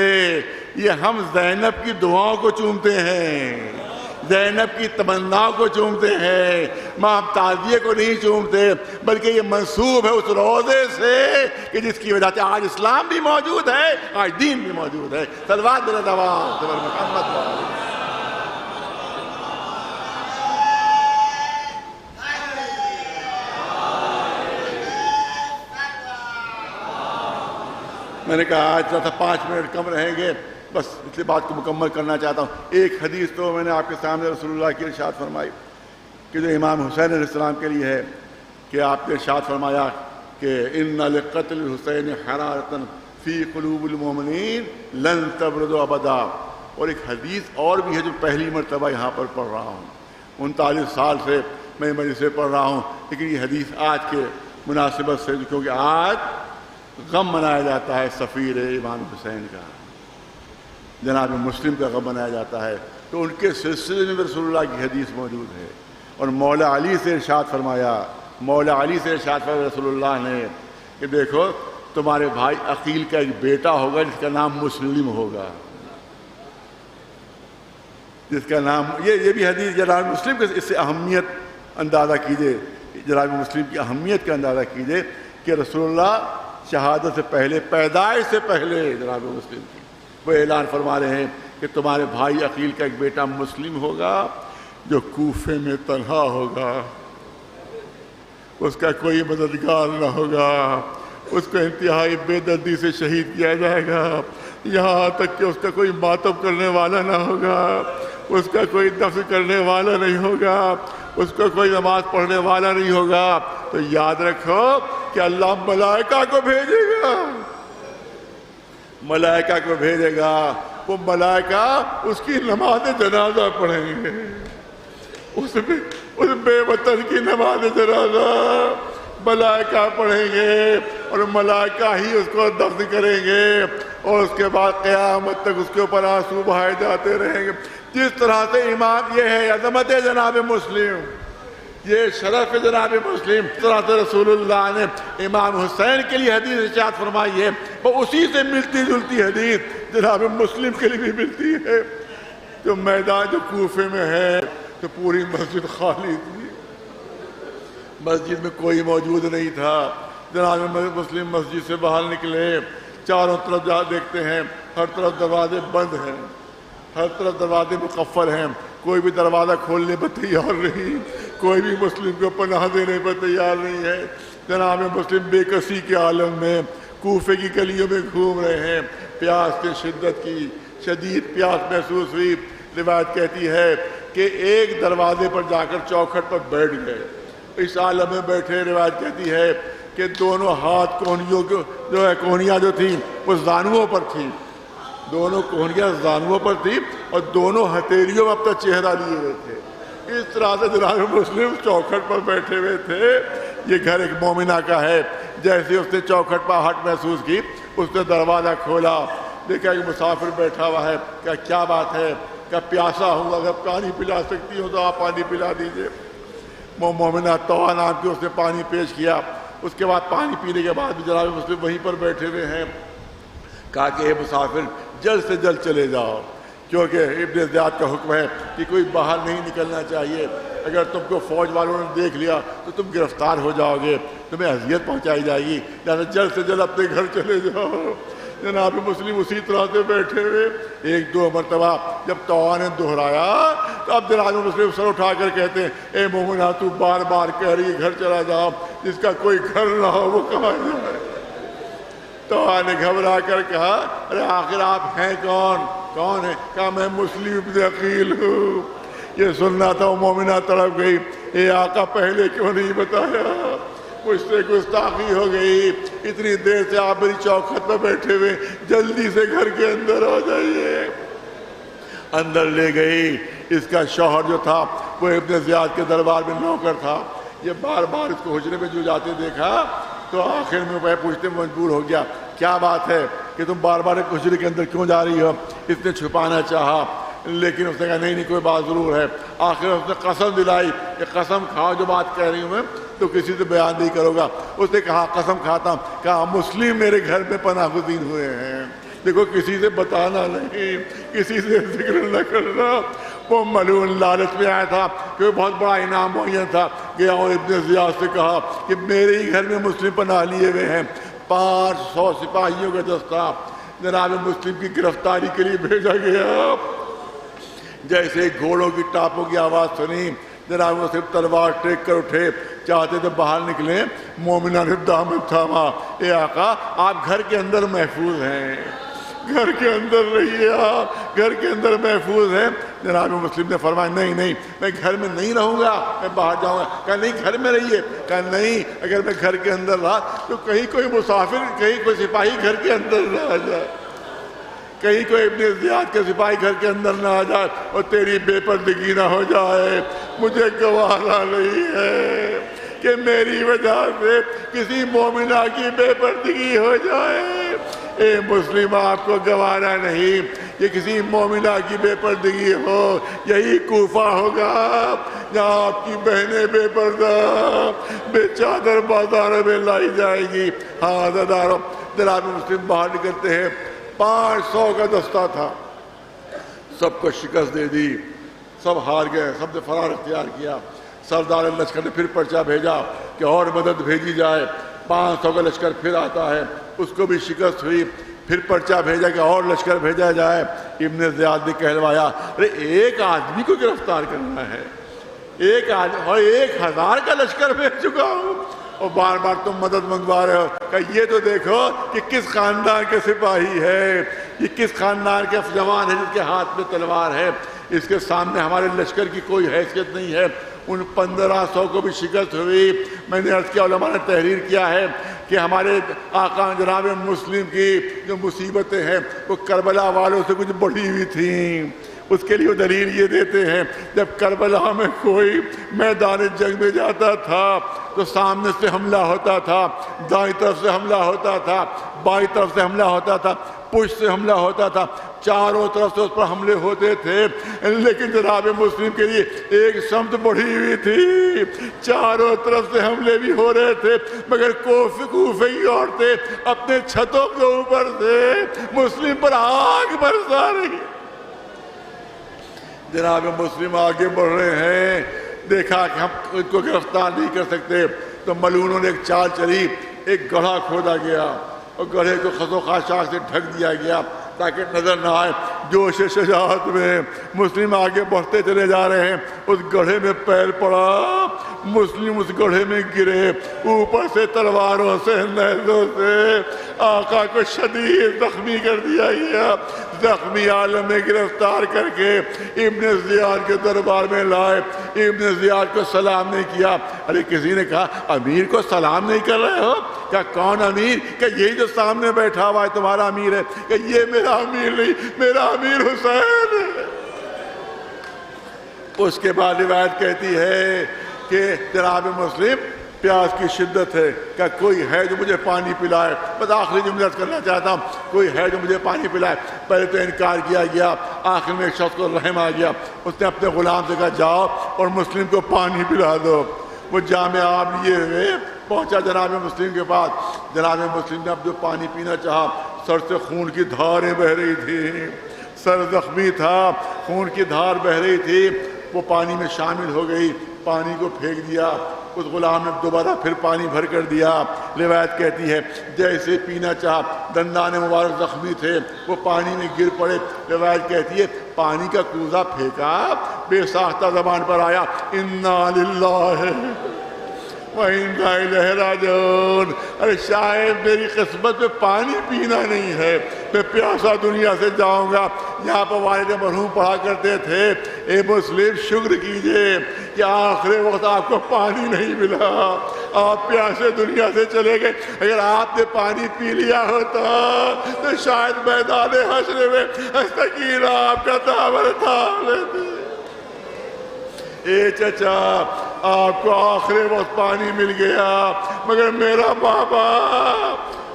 یہ ہم زینب کی دعاؤں کو چومتے ہیں، زینب کی تمناؤں کو چومتے ہیں، ماں تعزیے کو نہیں چومتے، بلکہ یہ منسوب ہے اس روزے سے کہ جس کی وجہ سے آج اسلام بھی موجود ہے، آج دین بھی موجود ہے۔ صلوات بلند آواز محمد وآلہ۔ میں نے کہا آج تھوڑا سا 5 منٹ کم رہیں گے، بس اس لیے بات کو مکمل کرنا چاہتا ہوں۔ ایک حدیث تو میں نے آپ کے سامنے رسول اللہ کی ارشاد فرمائی کہ جو امام حسین علیہ السلام کے لیے ہے کہ آپ نے ارشاد فرمایا کہ ان لقتل الحسین حرارۃ فی قلوب المؤمنین لن تبرد ابدا۔ اور ایک حدیث اور بھی ہے جو پہلی مرتبہ یہاں پر پڑھ رہا ہوں، 39 سال سے میں مجلس سے پڑھ رہا ہوں، لیکن یہ حدیث آج کے مناسبت سے، کیونکہ آج غم منایا جاتا ہے سفیر امام حسین کا، جناب مسلم کا غم منایا جاتا ہے، تو ان کے سلسلے میں رسول اللہ کی حدیث موجود ہے۔ اور مولا علی سے ارشاد فرمایا، مولا علی سے ارشاد فرمایا رسول اللہ نے کہ دیکھو تمہارے بھائی عقیل کا ایک بیٹا ہوگا جس کا نام مسلم ہوگا، جس کا نام یہ بھی حدیث جناب مسلم کے اس سے اہمیت اندازہ کیجئے، جناب مسلم کی اہمیت کا اندازہ کیجئے کہ رسول اللہ شہادت سے پہلے، پیدائش سے پہلے جناب مسلم کی وہ اعلان فرما رہے ہیں کہ تمہارے بھائی عقیل کا ایک بیٹا مسلم ہوگا جو کوفے میں تنہا ہوگا، اس کا کوئی مددگار نہ ہوگا، اس کو انتہائی بے دردی سے شہید کیا جائے گا، یہاں تک کہ اس کا کوئی ماتم کرنے والا نہ ہوگا، اس کا کوئی دفن کرنے والا نہیں ہوگا، اس کو کوئی نماز پڑھنے والا نہیں ہوگا۔ تو یاد رکھو کہ اللہ ملائکہ کو بھیجے گا، ملائکہ کو بھیجے گا، وہ ملائکہ اس کی نماز جنازہ پڑھیں گے، اس بے وطن کی نماز جنازہ ملائکہ پڑھیں گے اور ملائکہ ہی اس کو دفن کریں گے اور اس کے بعد قیامت تک اس کے اوپر آنسو بہائے جاتے رہیں گے. جس طرح سے ایمان یہ ہے عظمت جناب مسلم، یہ شرف جناب مسلم، اس طرح سے رسول اللہ نے امام حسین کے لیے حدیث ارشاد فرمائی ہے، وہ اسی سے ملتی جلتی حدیث جناب مسلم کے لیے بھی ملتی ہے. جو میدان جو کوفے میں ہے تو پوری مسجد خالی تھی، مسجد میں کوئی موجود نہیں تھا. جناب مسلم مسجد سے باہر نکلے، چاروں طرف جا دیکھتے ہیں ہر طرف دروازے بند ہیں، ہر طرف دروازے مقفل ہیں، کوئی بھی دروازہ کھولنے پر تیار نہیں، کوئی بھی مسلم کو پناہ دینے پر تیار نہیں ہے. جناب مسلم بے کسی کے عالم میں کوفے کی گلیوں میں گھوم رہے ہیں. پیاس کی شدت کی شدید پیاس محسوس ہوئی. روایت کہتی ہے کہ ایک دروازے پر جا کر چوکھٹ پر بیٹھ گئے. اس عالم میں بیٹھے روایت کہتی ہے کہ دونوں ہاتھ کونیوں جو ہے کونیاں جو تھیں وہ زانوؤں پر تھیں، دونوں کونیاں زانوؤں پر تھیں اور دونوں ہتھیلیوں میں اپنا چہرہ لیے ہوئے تھے. اس طرح سے جناب مسلم چوکھٹ پر بیٹھے ہوئے تھے. یہ گھر ایک مومنہ کا ہے. جیسے اس نے چوکھٹ پر ہٹ محسوس کی، اس نے دروازہ کھولا، دیکھا کہ مسافر بیٹھا ہوا ہے. کیا بات ہے؟ پیاسا ہوں، اگر پانی پلا سکتی ہو تو آپ پانی پلا دیجئے. مومنہ طوا نام کی اس نے پانی پیش کیا. اس کے بعد پانی پینے کے بعد بھی جناب مسلم وہیں پر بیٹھے ہوئے ہیں. کہا کہ اے مسافر جلد سے جلد چلے جاؤ، کیونکہ ابن زیاد کا حکم ہے کہ کوئی باہر نہیں نکلنا چاہیے. اگر تم کو فوج والوں نے دیکھ لیا تو تم گرفتار ہو جاؤ گے، تمہیں اذیت پہنچائی جائے گی، لہٰذا جلد سے جلد اپنے گھر چلے جاؤ. جناب مسلم اسی طرح سے بیٹھے ہوئے. ایک دو مرتبہ جب طوا نے دہرایا تو اب جناب مسلم سر اٹھا کر کہتے ہیں اے مومنہ تو بار بار کہہ رہی ہے گھر چلا جاؤ، جس کا کوئی گھر نہ ہو وہ کہاں جائے. طوا نے گھبرا کر کہا ارے آخر آپ ہیں کون ہے؟ کہا میں مسلم ابن عقیل ہوں. یہ سننا تھا. وہ مومنہ تڑپ گئی، اے آقا پہلے کیوں نہیں بتایا؟ مجھ سے گستاخی ہو گئی، اتنی دیر سے آپ میری چوکھٹ پر بیٹھے ہوئے، جلدی سے گھر کے اندر آ جائیے. اندر لے گئی. اس کا شوہر جو تھا وہ ابن زیاد کے دربار میں نوکر تھا. یہ بار بار اس کو حجرے میں جو جاتے دیکھا تو آخر میں وہ پوچھتے مجبور ہو گیا کیا بات ہے کہ تم بار بار ایک حجرے کے اندر کیوں جا رہی ہو؟ اس نے چھپانا چاہا لیکن اس نے کہا نہیں کوئی بات ضرور ہے. آخر اس نے قسم دلائی کہ قسم کھاؤ جو بات کہہ رہی ہوں میں تو کسی سے بیان نہیں کروں گا. اس نے کہا قسم کھاتا ہوں. کہا مسلم میرے گھر میں پناہ گزین ہوئے ہیں. دیکھو کسی سے بتانا نہیں، کسی سے ذکر نہ کرنا. وہ ملعون لالچ میں آیا تھا کہ بہت بڑا انعام معین تھا. گیا اور ابن زیاد سے کہا کہ میرے ہی گھر میں مسلم پناہ لیے ہوئے ہیں. 500 سپاہیوں کا دستہ جناب مسلم کی گرفتاری کے لیے بھیجا گیا. جیسے گھوڑوں کی ٹاپوں کی آواز سنی جناب مسلم تلوار ٹیک کر اٹھے، چاہتے تھے باہر نکلیں. مومنہ نے دامن تھاما. اے آقا آپ گھر کے اندر محفوظ ہیں، گھر کے اندر رہیے، آپ گھر کے اندر محفوظ ہیں. جناب مسلم نے فرمایا نہیں میں گھر میں نہیں رہوں گا، میں باہر جاؤں گا. کہا نہیں گھر میں رہیے. کہا نہیں اگر میں گھر کے اندر رہا تو کہیں کوئی مسافر، کہیں کوئی سپاہی گھر کے اندر نہ آ جائے، کہیں کوئی ابن زیاد کے سپاہی گھر کے اندر نہ آ جائے اور تیری بے پردگی نہ ہو جائے. مجھے گوارا نہیں ہے کہ میری وجہ سے کسی مومنہ کی بے پردگی ہو جائے. اے مسلم آپ کو گوارا نہیں کہ کسی مومنہ کی بے پردگی ہو. یہی کوفہ ہوگا جہاں آپ کی بہنیں بے پردہ بے چادر بازار میں لائی جائے گی. ہاں زدارو جناب مسلم باہر نکلتے ہیں. 500 کا دستہ تھا، سب کو شکست دے دی، سب ہار گئے، سب نے فرار اختیار کیا. سردار لشکر نے پھر پرچہ بھیجا کہ اور مدد بھیجی جائے. 500 کا لشکر پھر آتا ہے، اس کو بھی شکست ہوئی. پھر پرچہ بھیجا کہ اور لشکر بھیجا جائے. ابن زیاد نے کہلوایا ارے ایک آدمی کو گرفتار کرنا ہے، ایک آدمی اور 1000 کا لشکر بھیج چکا ہوں اور بار بار تم مدد منگوا رہے ہو. کہ یہ تو دیکھو کہ کس خاندان کے سپاہی ہے، یہ کس خاندان کے جوان ہے جس کے ہاتھ میں تلوار ہے. اس کے سامنے ہمارے لشکر کی کوئی حیثیت نہیں ہے. ان 1500 کو بھی شکست ہوئی. میں نے عرض کیا، علماء نے تحریر کیا ہے کہ ہمارے آقا جناب مسلم کی جو مصیبتیں ہیں وہ کربلا والوں سے کچھ بڑھی ہوئی تھیں. اس کے لیے دلیل یہ دیتے ہیں جب کربلا میں کوئی میدان جنگ میں جاتا تھا تو سامنے سے حملہ ہوتا تھا، دائیں طرف سے حملہ ہوتا تھا، بائیں طرف سے حملہ ہوتا تھا، پشت سے حملہ ہوتا تھا، چاروں طرف سے اس پر حملے ہوتے تھے، لیکن جناب مسلم کے لیے ایک سمت بڑھی ہوئی تھی، چاروں طرف سے حملے بھی ہو رہے تھے، مگر کوفی عورتیں اپنے چھتوں کے اوپر سے مسلم پر آگ برسا رہی۔ جناب مسلم آگے بڑھ رہے ہیں، دیکھا کہ ہم ان کو گرفتار نہیں کر سکتے تو ملعونوں نے ایک چال چلی، ایک گڑھا کھودا گیا اور گڑھے کو خس و خاشاک سے ڈھک دیا گیا تاکہ نظر نہ آئے۔ جوش شجاعت میں مسلم آگے بڑھتے چلے جا رہے ہیں، اس گڑھے میں پیر پڑا، مسلم اس گڑھے میں گرے، اوپر سے تلواروں سے نیزوں سے آقا کو شدید زخمی کر دیا گیا۔ زخمی عالم میں گرفتار کر کے ابن زیاد کے دربار میں لائے، ابن زیاد کو سلام نہیں کیا۔ ارے کسی نے کہا امیر کو سلام نہیں کر رہے ہو؟ کیا کون امیر؟ کہ یہی جو سامنے بیٹھا ہوا ہے تمہارا امیر ہے؟ کہ یہ میرا امیر نہیں، میرا امیر حسین ہے۔ اس کے بعد روایت کہتی ہے کہ جناب مسلم پیاس کی شدت ہے، کیا کوئی ہے جو مجھے پانی پلائے؟ بس آخری جملہ کرنا چاہتا ہوں، کوئی ہے جو مجھے پانی پلائے؟ پہلے تو انکار کیا گیا، آخر میں ایک شخص کو رحم آ گیا، اس نے اپنے غلام سے کہا جاؤ اور مسلم کو پانی پلا دو۔ وہ جامع آب لیے ہوئے پہنچا جناب مسلم کے پاس، جناب مسلم نے اب جو پانی پینا چاہا، سر سے خون کی دھاریں بہہ رہی تھی، سر زخمی تھا، خون کی دھار بہہ رہی تھی، وہ پانی میں شامل ہو گئی، پانی کو پھینک دیا، اس غلام نے دوبارہ پھر پانی بھر کر دیا۔ روایت کہتی ہے جیسے پینا چاہا، دندان مبارک زخمی تھے، وہ پانی میں گر پڑے۔ روایت کہتی ہے پانی کا کوزہ پھینکا، بے ساختہ زبان پر آیا انا للہ وَإِنَّا إِلَيْهِ رَاجِعُونَ۔ ارے شاید میری قسمت میں پانی پینا نہیں ہے، میں پیاسا دنیا سے جاؤں گا۔ یہاں پر والد مرحوم پڑھا کرتے تھے اے مسلم شکر کیجئے کہ آخری وقت آپ کو پانی نہیں ملا، آپ پیاسے دنیا سے چلے گئے۔ اگر آپ نے پانی پی لیا ہوتا تو شاید میدان حشر میں سکینہ آپ کا دامن تھام لیتی۔ اے چچا آپ کو آخری وقت پانی مل گیا، مگر میرا بابا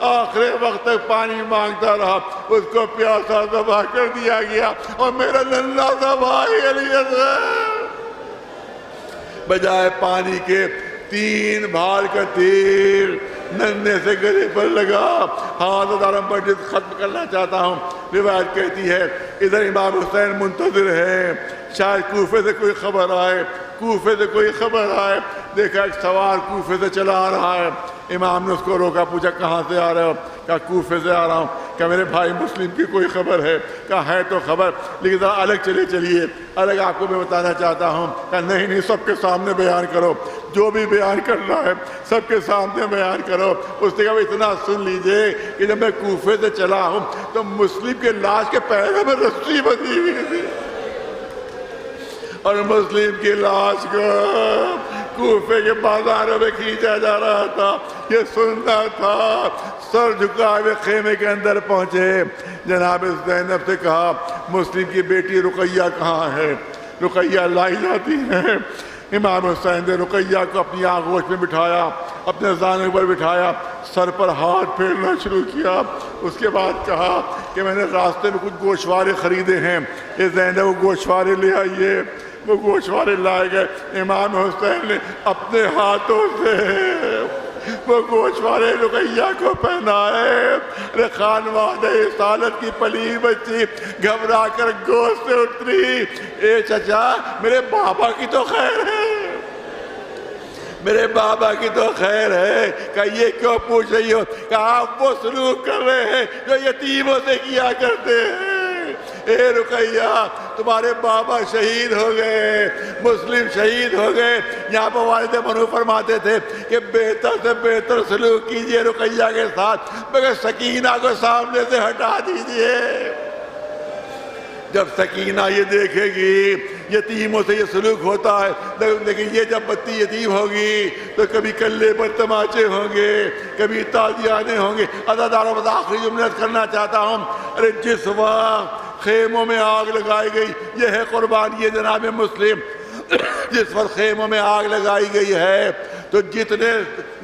آخری وقت تک پانی مانگتا رہا، اس کو پیاسا ذبح کر دیا گیا، اور میرا ننھا سا بھائی علی اصغر بجائے پانی کے 3 بھال کا تیر ننھے سے گلے پر لگا۔ حضرت عالم پر جس ختم کرنا چاہتا ہوں، روایت کہتی ہے ادھر امام حسین منتظر ہے، شاید کوفے سے کوئی خبر آئے، کوفے سے کوئی خبر آئے۔ دیکھا ایک سوار کوفے سے چلا آ رہا ہے، امام نے اس کو روکا، پوچھا کہاں سے آ رہے ہو؟ کہا کوفے سے آ رہا ہوں۔ کہا میرے بھائی مسلم کی کوئی خبر ہے؟ کہا ہے تو خبر، لیکن ذرا الگ چلیے، الگ آپ کو میں بتانا چاہتا ہوں۔ کہا نہیں سب کے سامنے بیان کرو، جو بھی بیان کرنا ہے سب کے سامنے بیان کرو۔ اس نے کہا اتنا سن لیجئے کہ جب میں کوفے سے چلا ہوں تو مسلم کے لاش کے پیروں میں رسی بندھی ہوئی تھی، اور مسلم کی لاش کو کوفے کے بازاروں میں کھینچا جا رہا تھا، یہ سننا تھا۔ سر جھکائے ہوئے خیمے کے اندر پہنچے، جناب زینب سے کہا مسلم کی بیٹی رقیہ کہاں ہے؟ رقیہ لائی جاتی ہے۔ امام حسین نے رقیہ کو اپنی آغوش میں بٹھایا، اپنے زانے پر بٹھایا، سر پر ہاتھ پھیرنا شروع کیا۔ اس کے بعد کہا کہ میں نے راستے میں کچھ گوشوارے خریدے ہیں، یہ زینب وہ گوشوارے لے آئیے۔ وہ گوشوارے لائے گئے، امام حسین نے اپنے ہاتھوں سے وہ گوشوارے رقیہ کو پہنائے۔ خانواد رسالت کی پلی بچی گھبرا کر گوشت سے اتری، اے چچا میرے بابا کی تو خیر ہے، میرے بابا کی تو خیر ہے۔ کہ یہ کیوں پوچھ رہی ہو؟ کہ آپ وہ سلوک کر رہے ہیں جو یتیموں سے کیا کرتے ہیں۔ اے رقیہ تمہارے بابا شہید ہو گئے، مسلم شہید ہو گئے۔ یہاں پر والد مرحوم فرماتے تھے کہ بہتر سے بہتر سلوک کیجئے رقیہ کے ساتھ، مگر سکینہ کو سامنے سے ہٹا دیجئے۔ جب سکینہ یہ دیکھے گی یتیموں سے یہ سلوک ہوتا ہے، لیکن یہ جب بچی یتیم ہوگی تو کبھی کلے پر تماچے ہوں گے، کبھی تازیانے ہوں گے۔ عزاداروں بس آخری جملہ کرنا چاہتا ہوں، ارے جس وقت خیموں میں آگ لگائی گئی. یہ ہے قربانی جناب مسلم. جس وقت خیموں میں آگ لگائی گئی ہے تو جتنے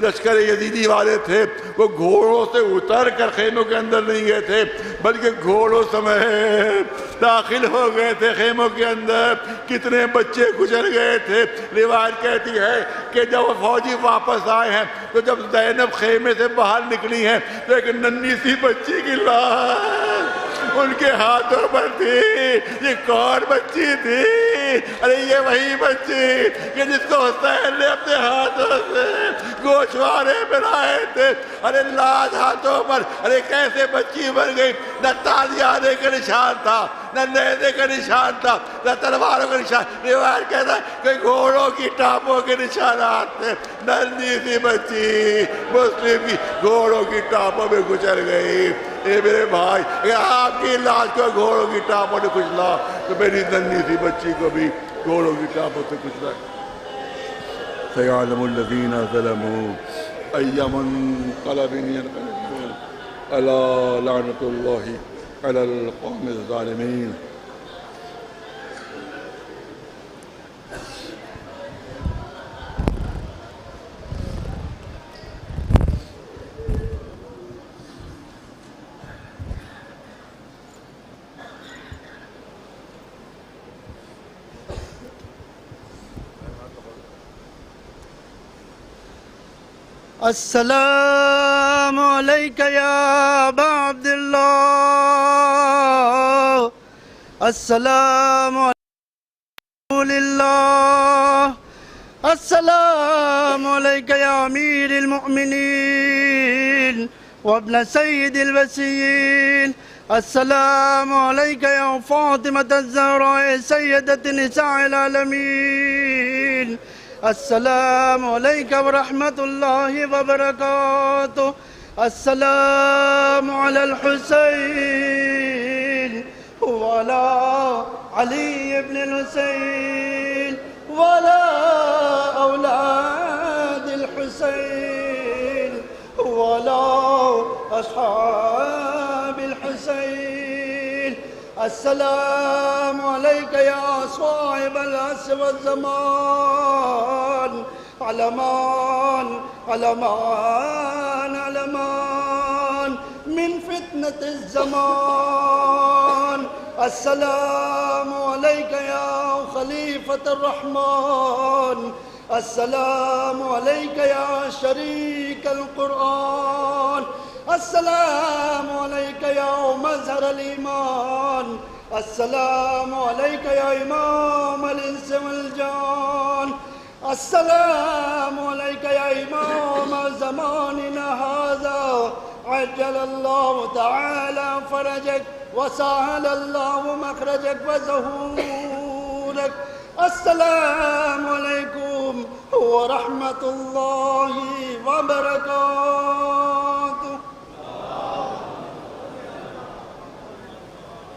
لشکر یزیدی والے تھے وہ گھوڑوں سے اتر کر خیموں کے اندر نہیں گئے تھے بلکہ گھوڑوں سمیت داخل ہو گئے تھے خیموں کے اندر. کتنے بچے گزر گئے تھے. روایت کہتی ہے کہ جب فوجی واپس آئے ہیں تو جب زینب خیمے سے باہر نکلی ہیں تو ایک ننھی سی بچی کی لاش ان کے ہاتھوں پر تھی. یہ کون بچی تھی؟ ارے یہ وہی بچی کہ جس کو حسین نے اپنے ہاتھوں سے گوشوارے بنائے تھے. ارے لاش ہاتھوں پر. ارے کیسے بچی بن گئی؟ نہ تازیانے کا نشان تھا, نہ نیزے کا نشان تھا, نہ تلواروں کا نشان. روایت کہتا ہے کہ گھوڑوں کی ٹانپوں کے نشانات تھے. ننھی سی بچی مسلم کی گھوڑوں کی ٹانپوں میں گزر گئی. اے میرے بھائی, اگر آپ کی لاش کو گھوڑوں کی ٹانپوں نے کچلا تو میری ننھی سی بچی کو بھی گھوڑوں کی ٹانپوں سے کچلا. سيعلم الذين ظلموا أي منقلب ينقلبون ألا لعنة الله على القوم الظالمين. السلام عليك يا أبا عبد الله. السلام عليكم لله. السلام عليك يا أمير المؤمنين وابن سيد الوسيين. السلام عليك يا فاطمة الزهراء سيدة نساء العالمين. السلام عليك ورحمة الله وبركاته. السلام على الحسين وعلى علي بن الحسين وعلى أولاد الحسين وعلى أصحاب الحسين. السلام عليك يا صاحب العصر والزمان. علمان علمان علمان من فتنة الزمان. السلام عليك يا خليفة الرحمن. السلام عليك يا شريك القرآن. السلام عليك يا مظهر الإيمان. السلام عليك يا إمام الإنس والجان. السلام عليك يا إمام زماننا هذا. عجل الله تعالى فرجك وسهل الله مخرجك وظهورك. السلام عليكم ورحمة الله وبركاته.